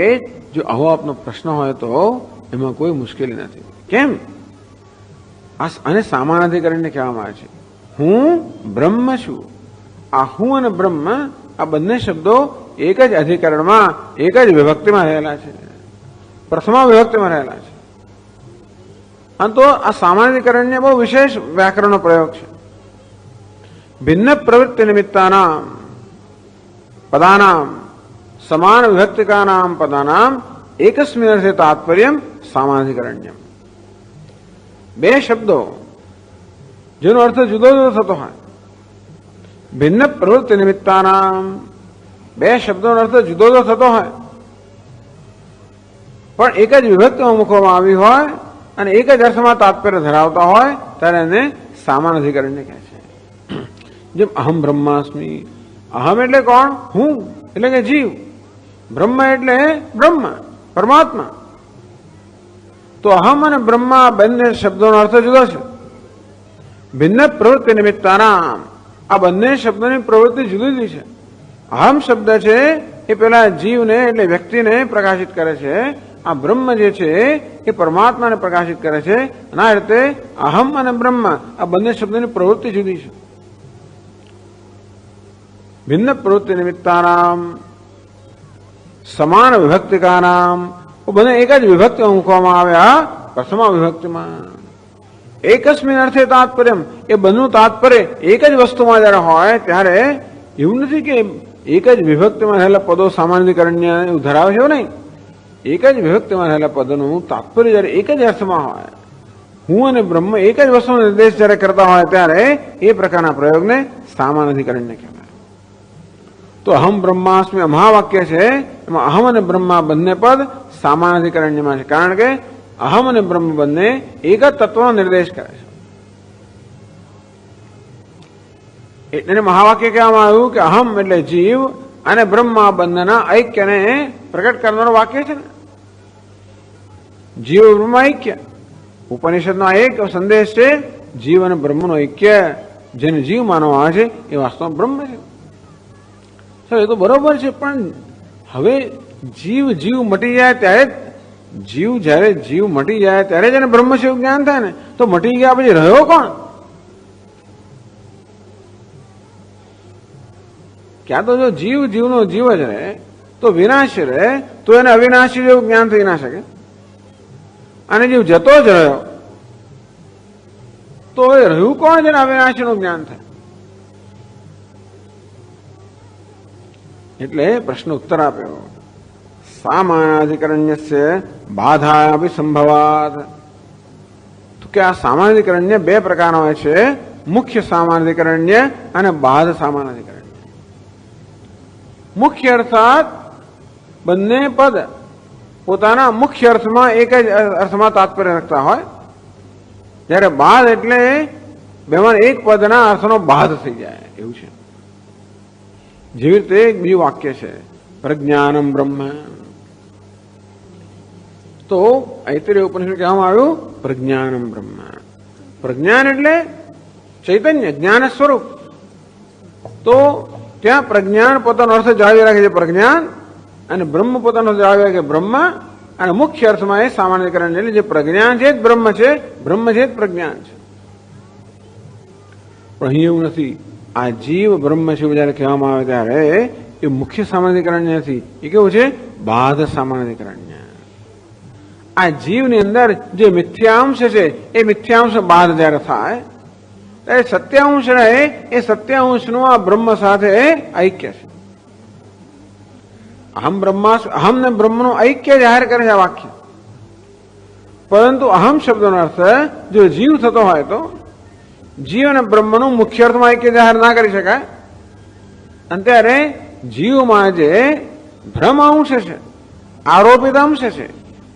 જો આવો આપનો પ્રશ્ન હોય તો એમાં કોઈ મુશ્કેલી નથી. કેમ? અને સામાનાધિકરણને કહેવામાં આવે છે હું બ્રહ્મ છું. આ હું અને બ્રહ્મ આ બંને શબ્દો એક જ અધિકરણમાં એક જ વિભક્તિમાં રહેલા છે, પ્રથમા વિભક્તિમાં રહેલા છે. અને તો આ સામાનાધિકરણને બહુ વિશેષ વ્યાકરણનો પ્રયોગ છે. ભિન્ન પ્રવૃત્તિ નિમિત્તાનામ પદાનામ સમાન વિભક્તિકાનામ પદાનામ એકસ્મિન અર્થે તાત્પર્યમ સામાનાધિકરણ્યમ. બે શબ્દો જેનો અર્થ જુદો જુદો થતો હોય, ભિન્ન પ્રવૃત્તિ નિમિત્તાનામ, બે શબ્દોનો અર્થ જુદો જુદો થતો હોય પણ એક જ વિભક્તિમાં મૂકવામાં આવી હોય અને એક જ અર્થમાં તાત્પર્ય ધરાવતા હોય ત્યારે એને સામાનાધિકરણ્ય કહે છે. જેમ અહમ બ્રહ્માસ્મિ. અહમ એટલે કોણ? હું એટલે કે જીવ. બ્રહ્મ એટલે બ્રહ્મ પરમાત્મા. તો અહમ અને બ્રહ્મા બંને શબ્દોનો અર્થ જુદો છે. ભિન્ન પ્રવૃત્તિ નિમિત્તાનામ, આ બંને શબ્દોની પ્રવૃત્તિ જુદી જુદી છે. અહમ શબ્દ છે એ પેલા જીવને એટલે વ્યક્તિને પ્રકાશિત કરે છે. આ બ્રહ્મ જે છે એ પરમાત્માને પ્રકાશિત કરે છે. આ રીતે અહમ અને બ્રહ્મ આ બંને શબ્દોની પ્રવૃત્તિ જુદી છે. ભિન્ન પ્રવૃત્તિ નિમિત્તાનામ સમાન વિભક્તિકાનામ, બંને એક જ વિભક્તિમાં મૂકવામાં આવ્યા પ્રથમા વિભક્તિમાં. એકસ્મિન અર્થે તાત્પર્યમ, એ બંનેનું તાત્પર્ય એક જ વસ્તુમાં જયારે હોય ત્યારે એવું નથી કે એક જ વિભક્તિમાં રહેલા પદો સામાનાધિકરણ્ય ધરાવે છે. નહીં, એક જ વિભક્તિમાં રહેલા પદોનું તાત્પર્ય જયારે એક જ અર્થમાં હોય, હું અને બ્રહ્મ એક જ વસ્તુનો નિર્દેશ જયારે કરતા હોય ત્યારે એ પ્રકારના પ્રયોગને સામાનાધિકરણ્ય કહેવાય. તો અહમ બ્રહ્માસ્મિ મહાવાક્ય છે એમાં અહમ અને બ્રહ્મા બંને પદ સામાનાધિકરણ્યમાં છે. કારણ કે અહમ અને બ્રહ્મ બંને એક જ તત્વનો નિર્દેશ કરે છે. એને મહાવાક્ય કહેવામાં આવ્યું કે અહમ એટલે જીવ અને બ્રહ્મા બંનેના ઐક્યને પ્રગટ કરનારો વાક્ય છે ને. જીવ બ્રહ્મ ઐક્ય ઉપનિષદનો એક સંદેશ છે. જીવ અને બ્રહ્મનો ઐક્ય જેને જીવ માનવામાં આવે છે એ વાસ્તવમાં બ્રહ્મ છે. એ તો બરોબર છે, પણ હવે જીવ મટી જાય ત્યારે જયારે જીવ મટી જાય ત્યારે જ એને બ્રહ્મ છે એવું જ્ઞાન થાય ને. તો મટી ગયા પછી રહ્યો કોણ? ક્યાં તો જો જીવનો જીવ જ રહે તો વિનાશ રહે તો એને અવિનાશી જેવું જ્ઞાન થઈ ના શકે. અને જીવ જતો જ રહ્યો તો એ રહ્યું કોણ જેને અવિનાશીનું જ્ઞાન થાય? એટલે પ્રશ્ન ઉત્તર આપ્યો, સામાનાધિકરણ્યસ્ય બાધા સંભવાત. તો કે આ સામાનાધિકરણ્ય બે પ્રકારના હોય છે, મુખ્ય સામાનાધિકરણ્ય અને બાધ સામાનાધિકરણ્ય. મુખ્ય અર્થાત બંને પદ પોતાના મુખ્ય અર્થમાં એક જ અર્થમાં તાત્પર્ય રાખતા હોય, જ્યારે બાધ એટલે બેમાં એક પદના અર્થનો બાધ થઈ જાય એવું છે. જેવી રીતે એક બીજું વાક્ય છે પ્રજ્ઞાનમ બ્રહ્મ. તો ઐતરેય ઉપનિષદ કહેવામાં આવ્યું પ્રજ્ઞાનમ બ્રહ્મ. પ્રજ્ઞાન એટલે ચૈતન્ય જ્ઞાન સ્વરૂપ. તો ત્યાં પ્રજ્ઞાન પોતાનો અર્થ જાળવી રાખે છે પ્રજ્ઞાન, અને બ્રહ્મ પોતાનો અર્થ જાળવી રાખે બ્રહ્મ. અને મુખ્ય અર્થમાં એ સામાન્યકરણ એટલે જે પ્રજ્ઞાન છે જ બ્રહ્મ છે, બ્રહ્મ છે જ પ્રજ્ઞાન છે. પણ અહીં એવું નથી. આ જીવ બ્રહ્મ છે જયારે કહેવામાં આવે ત્યારે એ મુખ્ય સામાન્યકરણ નથી, એ કેવું છે બાધ સામાન્યકરણ. આ જીવની અંદર જે મિથ્યાંશ છે એ મિથ્યાંશ બાદ જયારે થાય ત્યારે સત્યાંશ રહે એ સત્યાંશનું આ બ્રહ્મ સાથે ઐક્ય છે. અહમ બ્રહ્માસ્મિ, અહમ ને બ્રહ્મનું ઐક્ય જાહેર કરે છે આ વાક્ય. પરંતુ અહમ શબ્દનો અર્થ જો જીવ થતો હોય તો જીવ અને બ્રહ્મનું મુખ્ય અર્થમાં ઐક્ય જાહેર ના કરી શકાય. અને ત્યારે જીવમાં જે ભ્રમ અંશ છે, આરોપિત અંશ છે,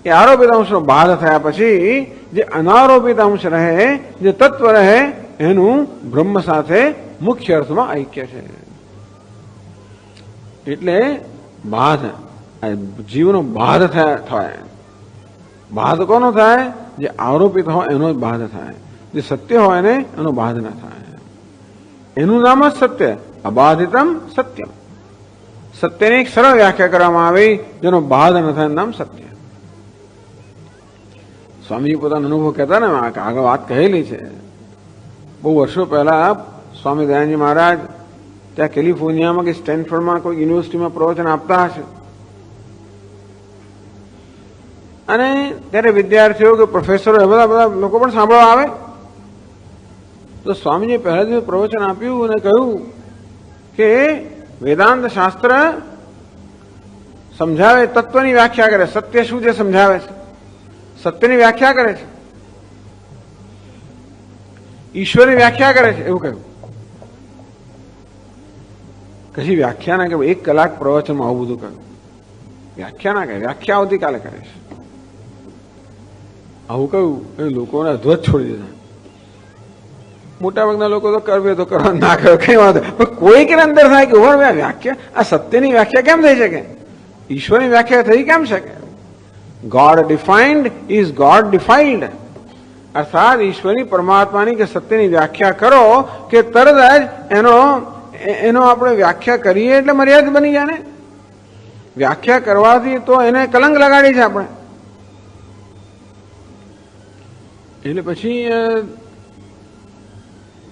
એ આરોપિત અંશનો બાધ થયા પછી જે અનારોપિત અંશ રહે, જે તત્વ રહે, એનું બ્રહ્મ સાથે મુખ્ય અર્થમાં ઐક્ય છે. એટલે બાધ, જીવનો બાધ થાય. બાધ કોનો થાય? જે આરોપિત હોય એનો જ બાધ થાય. જે સત્ય હોય ને એનો બાધ ના થાય. એનું નામ જ સત્ય, અબાધિતમ સત્યમ. સત્યની એક સરળ વ્યાખ્યા કરવામાં આવી, જેનો બાધ ન થાય નામ સત્ય. સ્વામીજી પોતાનો અનુભવ કહેતા ને, આગળ વાત કહેલી છે. બહુ વર્ષો પહેલા સ્વામી દયાનંદજી મહારાજ ત્યાં કેલિફોર્નિયામાં કે સ્ટેનફોર્ડમાં કોઈ યુનિવર્સિટીમાં પ્રવચન આપતા હશે. અને ત્યારે વિદ્યાર્થીઓ કે પ્રોફેસરો એ બધા લોકો પણ સાંભળવા આવે. તો સ્વામીજીએ પહેલા દિવસે પ્રવચન આપ્યું અને કહ્યું કે વેદાંત શાસ્ત્ર સમજાવે, તત્વની વ્યાખ્યા કરે, સત્ય શું છે સમજાવે છે, સત્યની વ્યાખ્યા કરે છે, ઈશ્વરની વ્યાખ્યા કરે છે, એવું કહ્યું. કશી વ્યાખ્યા ના કહ્યું. 1 કલાક પ્રવચનમાં આવું બધું કહ્યું. વ્યાખ્યા ના કહે, વ્યાખ્યા આવતીકાલે કરે છે, આવું કહ્યું. એ લોકોને અધ્વત છોડી દીધા. મોટાભાગના લોકો તો કરવે તો કરવા, ના કરે કઈ વાંધો, પણ કોઈ કે અંદર થાય કે વ્યાખ્યા, આ સત્યની વ્યાખ્યા કેમ થઈ શકે, ઈશ્વરની વ્યાખ્યા થઈ કેમ શકે? God defined is God defined. અર્થાત ઈશ્વરની, પરમાત્માની કે સત્યની વ્યાખ્યા કરો કે તરત જ એનો આપણે વ્યાખ્યા કરીએ એટલે મર્યાદિત બની જાય ને. વ્યાખ્યા કરવાથી તો એને કલંક લગાડી છે આપણે. એટલે પછી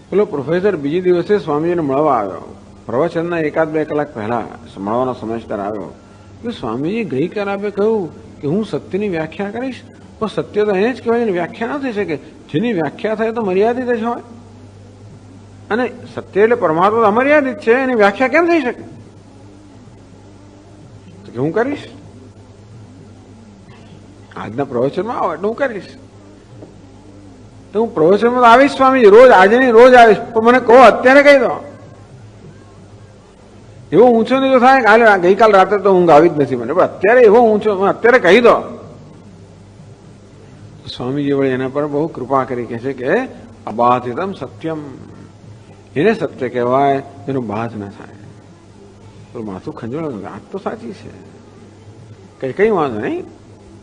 પેલો પ્રોફેસર બીજી દિવસે સ્વામીજીને મળવા આવ્યો. પ્રવચનના 1-2 કલાક પહેલા મળવાનો સમજદાર આવ્યો કે સ્વામીજી ગઈકાલે આપે કહ્યું કે હું સત્યની વ્યાખ્યા કરીશ, પણ સત્ય તો એને જ કહેવાય, એની વ્યાખ્યા ન થઈ શકે. જેની વ્યાખ્યા થાય તો મર્યાદિત જ હોય, અને સત્ય એટલે પરમાત્મા તો અમર્યાદિત છે, એની વ્યાખ્યા કેમ થઈ શકે? તો કે હું કરીશ, આજના પ્રવચનમાં આવો એટલે હું કરીશ. તો હું પ્રવચનમાં તો આવીશ સ્વામીજી, રોજ, આજે નહીં રોજ આવીશ, પણ મને કહો અત્યારે કહી દો. એવો ઊંચો નહીં તો થાય કે ગઈકાલ રાતે તો ઊંઘ આવી જ નથી મને, પણ અત્યારે એવો ઊંચો, અત્યારે કહી દો. સ્વામીજી વળી એના પર બહુ કૃપા કરી કહે છે કે અબાધિતમ સત્યમ, એને સત્ય કહેવાય એનો બાધ ના થાય. તો માથું ખંજોળે, વાત તો સાચી છે, કઈ વાંધો નહીં.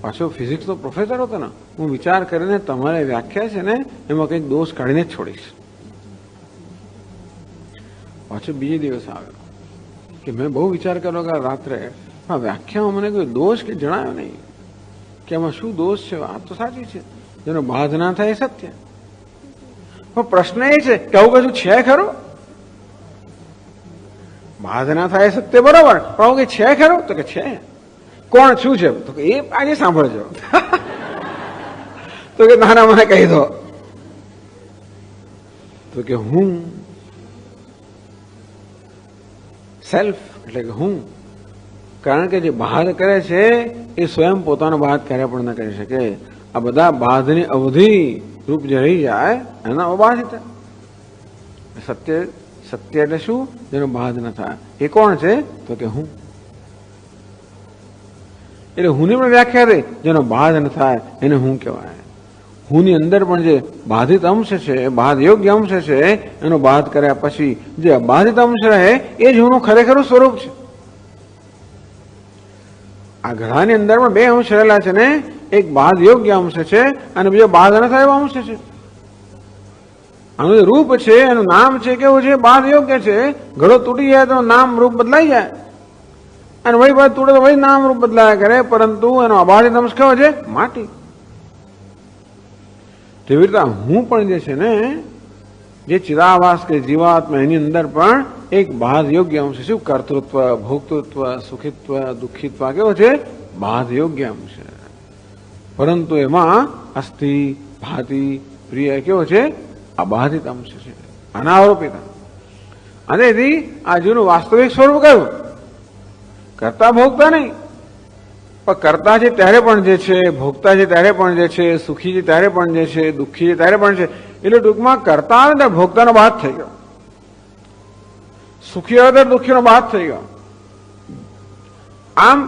પાછો ફિઝિક્સનો પ્રોફેસર હતો ને, હું વિચાર કરીને તમારે વ્યાખ્યા છે ને એમાં કંઈક દોષ કાઢીને જ છોડીશ. પાછો બીજે દિવસ આવ્યો કે મેં બહુ વિચાર કર્યો કે રાત્રે આ વ્યાખ્યામાં મને કોઈ દોષ કે જણાયો નહીં, કે આમાં શું દોષ છે. વાત તો સાચી છે, જેનો બાધ ના થાય એ સત્ય. પણ પ્રશ્ન એ છે કે આવું કશું છે ખરું? બાધ ના થાય સત્ય બરોબર, પણ આવું કઈ છે ખરું? તો કે છે. કોણ, શું છે? તો કે એ આજે સાંભળજો. તો કે નાના મને કહી દો. તો કે હું, સેલ્ફ એટલે કે હું. કારણ કે જે બાધ કરે છે એ સ્વયં પોતાનો બાધ ક્યારે પણ ન કરી શકે. આ બધા બાધની અવધિ રૂપ જે રહી જાય એના અબાધિત. સત્ય, સત્ય એટલે શું? જેનો બાધ ન થાય. એ કોણ છે? તો કે હું. એટલે હુંની પણ વ્યાખ્યા થઈ, જેનો બાધ ન થાય એને હું કહેવાય. હુંની અંદર પણ જે બાધિત અંશ છે, બાધ યોગ્ય અંશ છે, એનો બાધ કર્યા પછી જે અબાધિત અંશ રહે એ જ હુંનું ખરેખરું સ્વરૂપ છે. આ ઘડાની અંદર પણ 2 અંશ રહેલા છે ને, એક બાધ યોગ્ય અંશ છે અને બીજો બાધ ન થાય એવો અંશ છે. આનું જે રૂપ છે એનું નામ છે કેવું છે? બાધ યોગ્ય છે. ઘડો તૂટી જાય તો નામ રૂપ બદલાઈ જાય, અને વળી બાદ તૂટે તો વળી નામ રૂપ બદલાયા કરે, પરંતુ એનો અબાધિત અંશ કયો છે? માટી. તેવી રીતે હું પણ જે છે ને, જે ચિદાભાસ કે જીવાત્મા, એની અંદર પણ એક બાધ યોગ્ય અંશ છે. શું? કર્તૃત્વ, ભોક્તૃત્વ, સુખિત્વ, દુઃખિત્વ કેવો છે? બાધ યોગ્ય અંશ છે. પરંતુ એમાં અસ્થિ, ભાતિ, પ્રિય કેવો છે? અબાધિત અંશ છે, અનારોપિત. અને આ જીવનું વાસ્તવિક સ્વરૂપ કયું? કરતા ભોગતા નહીં, પણ કરતા છે ત્યારે પણ જે છે, ભોગતા છે ત્યારે પણ જે છે, સુખી છે ત્યારે પણ જે છે, દુઃખી છે ત્યારે પણ છે. એટલે ટૂંકમાં કરતા આવે ત્યારે ભોગતાનો બાદ થઈ ગયો, સુખી આવે ત્યારે દુઃખીનો બાદ થઈ ગયો. આમ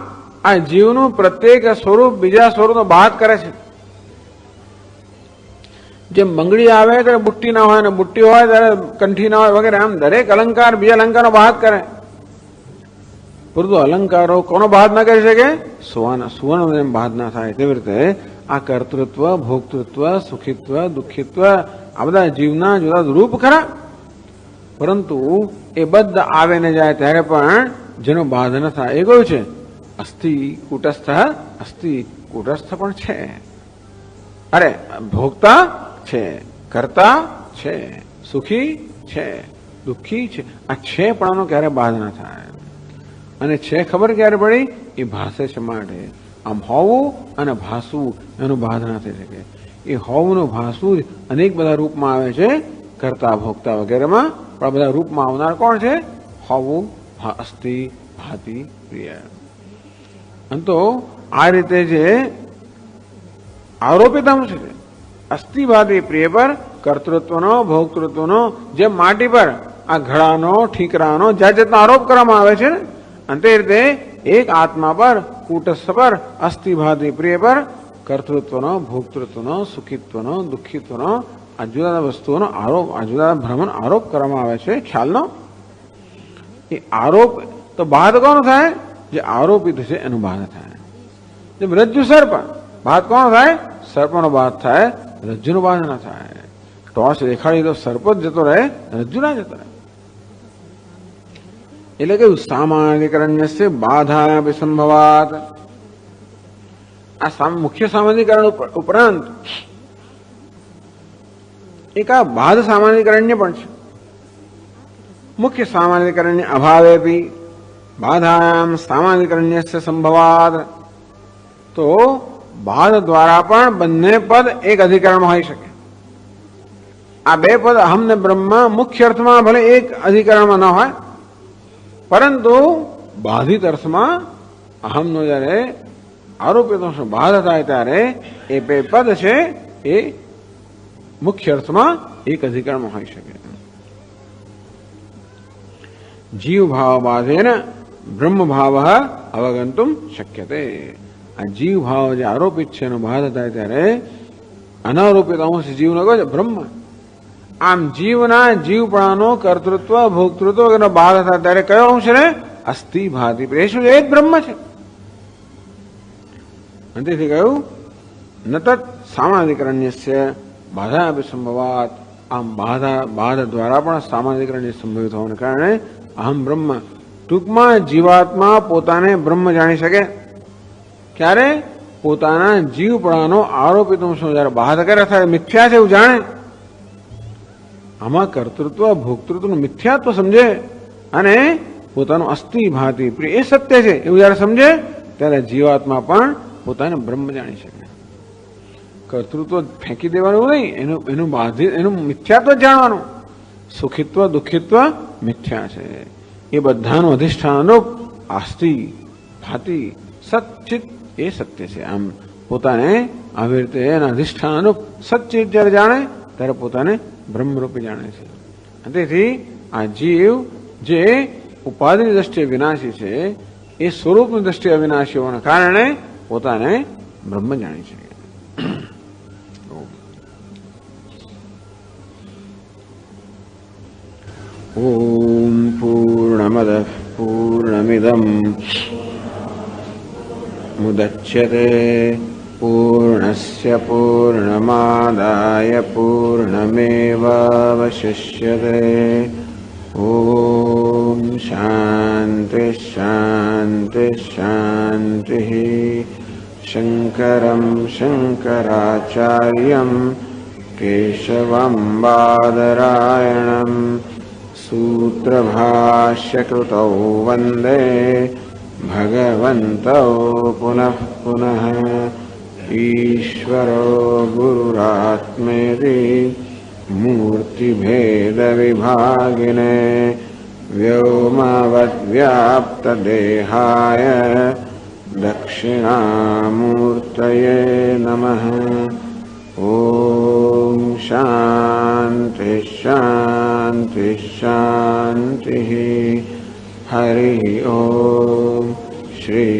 આ જીવનું પ્રત્યેક સ્વરૂપ બીજા સ્વરૂપનો બાદ કરે છે. જેમ બંગડી આવે ત્યારે બુટ્ટી ના હોય, ને બુટ્ટી હોય ત્યારે કંઠી ના હોય વગેરે, આમ દરેક અલંકાર બીજા અલંકારનો બાદ કરે. પરંતુ અલંકારો કોનો બાદ ના કરી શકે? સુવર્ણ જેમ બાદ ના થાય તેવી રીતે આ કર્તૃત્વ, ભોક્તૃત્વ, સુખિત્વ, દુઃખિત્વ આ બધા જીવના જુદા રૂપ ખરા, પરંતુ એ બધા આવે ને જાય ત્યારે પણ જેનો બાધ ન થાય એ કયું છે? અસ્થિ કૂટસ્થ, અસ્થિ કૂટસ્થ પણ છે. અરે ભોગતા છે, કરતા છે, સુખી છે, દુઃખી છે. આ છે પણ ક્યારે બાધ ના થાય. અને છે ખબર ક્યારે પડી? એ ભાષે છે માટે. આમ હોવું અને ભાસવું એનું બાધ ના થઈ શકે. એ હોવું ભાસવું જ અનેક બધા રૂપમાં આવે છે, કરતા ભોગતા વગેરેમાં. પણ બધા રૂપમાં આવનાર કોણ છે? હોવું, અસ્થિ, ભાતિ, પ્રિય. અને તો આ રીતે જે આરોપિત અંશ છે અસ્થિ, ભાતિ, પ્રિય પર કર્તૃત્વનો, ભોક્તૃત્વનો, જેમ માટી પર આ ઘડાનો, ઠીકરાનો જાત જાતનો આરોપ કરવામાં આવે છે ને, અને તે રીતે એક આત્મા પર, કૂટસ્થ પર, અસ્થિ, ભાતિ, પ્રિય પર કર્તૃત્વનો, ભોક્તૃત્વનો, સુખિત્વનો, દુઃખિત્વનો આ જુદા વસ્તુઓનો આરોપ, આ જુદા ભ્રમણ આરોપ કરવામાં આવે છે ખ્યાલનો. એ આરોપ તો બાદ કોનો થાય? જે આરોપિત છે એનું બાદ થાય. જેમ રજ્જુ સર્પ, બાદ કોનો થાય? સર્પનો બાદ થાય, રજ્જુનો બાદ ના થાય. ટોર્ચ દેખાડી તો સર્પ જ જતો રહે, રજ્જુ ના જતો રહે. એટલે કે સામાન્યકરણ્ય બાધા વિસંભવાત. આ મુખ્ય સામાન્યકરણ ઉપરાંત એક આ બાધ સામાન્યકરણ્ય પણ છે. મુખ્ય સામાન્યકરણ્ય અભાવે બી બાધાયામ સામાન્યકરણ્ય સંભવાત. તો બાધ દ્વારા પણ બંને પદ એક અધિકરણમાં હોઈ શકે. આ બે પદ અહમ ને બ્રહ્મ મુખ્ય અર્થમાં ભલે એક અધિકરણમાં ન હોય, પરંતુ બાધિત અર્થમાં અહમનો જયારે આરોપિત બાધ થાય ત્યારે એ બે પદ છે એ મુખ્ય અર્થમાં એક અધિકરણમાં હોઈ શકે. જીવ ભાવ બાધેન બ્રહ્મ ભાવ અવગંતુમ શક્યતે. આ જીવ ભાવ જે આરોપિત છે એનો બાધ થાય ત્યારે અનારોપિત અંશ જીવનો કહે છે બ્રહ્મ. આમ જીવના જીવપણાનો કર્તૃત્વ, ભોક્તૃત્વ વગેરેનો બાધ થાય ત્યારે કયો અંશ ને? અસ્થિ, ભાતિ, પ્રિય. શું એ જ બ્રહ્મ છે. તેથી કહ્યું નતત સામાન્યકરણ્ય બાધા અભિસંભવાત. આમ બાધ દ્વારા પણ સામાન્યકરણ્ય સંભવિત હોવાને કારણે અહમ બ્રહ્મ, ટૂંકમાં જીવાત્મા પોતાને બ્રહ્મ જાણી શકે ક્યારે? પોતાના જીવપણાનો આરોપિત અંશો જયારે બાધ કરે થાય, મિથ્યા છે એવું જાણે. આમાં કર્તૃત્વ, ભોક્તૃત્વનું મિથ્યાત્વ સમજે અને પોતાનું અસ્થિ, ભાતિ, પ્રિય એ સત્ય છે એવું જયારે સમજે ત્યારે જીવાત્મા પણ પોતાને બ્રહ્મ જાણી શકે. કર્તૃત્વ ફેંકી દેવાનું નહીં, એનું મિથ્યાત્વ જ જાણવાનું. સુખિત્વ, દુઃખિત્વ મિથ્યા છે. એ બધાનું અધિષ્ઠાનરૂપ અસ્થિ, ભાતિ, સચ્ચિત એ સત્ય છે. આમ પોતાને આવી રીતે એના અધિષ્ઠાનરૂપ સચ્ચિત જયારે જાણે ત્યારે પોતાને બ્રહ્મરૂપી જાણે છે. તેથી આ જીવ જે ઉપાધિની દ્રષ્ટિએ વિનાશી છે એ સ્વરૂપની દ્રષ્ટિએ અવિનાશી હોવાના કારણે પોતાને બ્રહ્મ જાણી છે. ઓમ પૂર્ણમદ પૂર્ણમિદમ મુદચ્યતે પૂર્ણસ્ય પૂર્ણમાદાય પૂર્ણમેવાવશિષ્યતે. ઓમ શાંતિ શાંતિ શાંતિ. શંકરં શંકરાચાર્યં કેશવં બાદરાયણં સૂત્રભાષ્યકૃતૌ વંદે ભગવन्तौ પુનઃ પુનઃ. ઈશ્વરો ગુરુરાત્મેતિ મૂર્તિભેદવિભાગિને व्योमवद्व्याप्तदेहाय दक्षिणामूर्तये नमः। ॐ शान्ति शान्ति शान्तिः। हरि ओम। श्री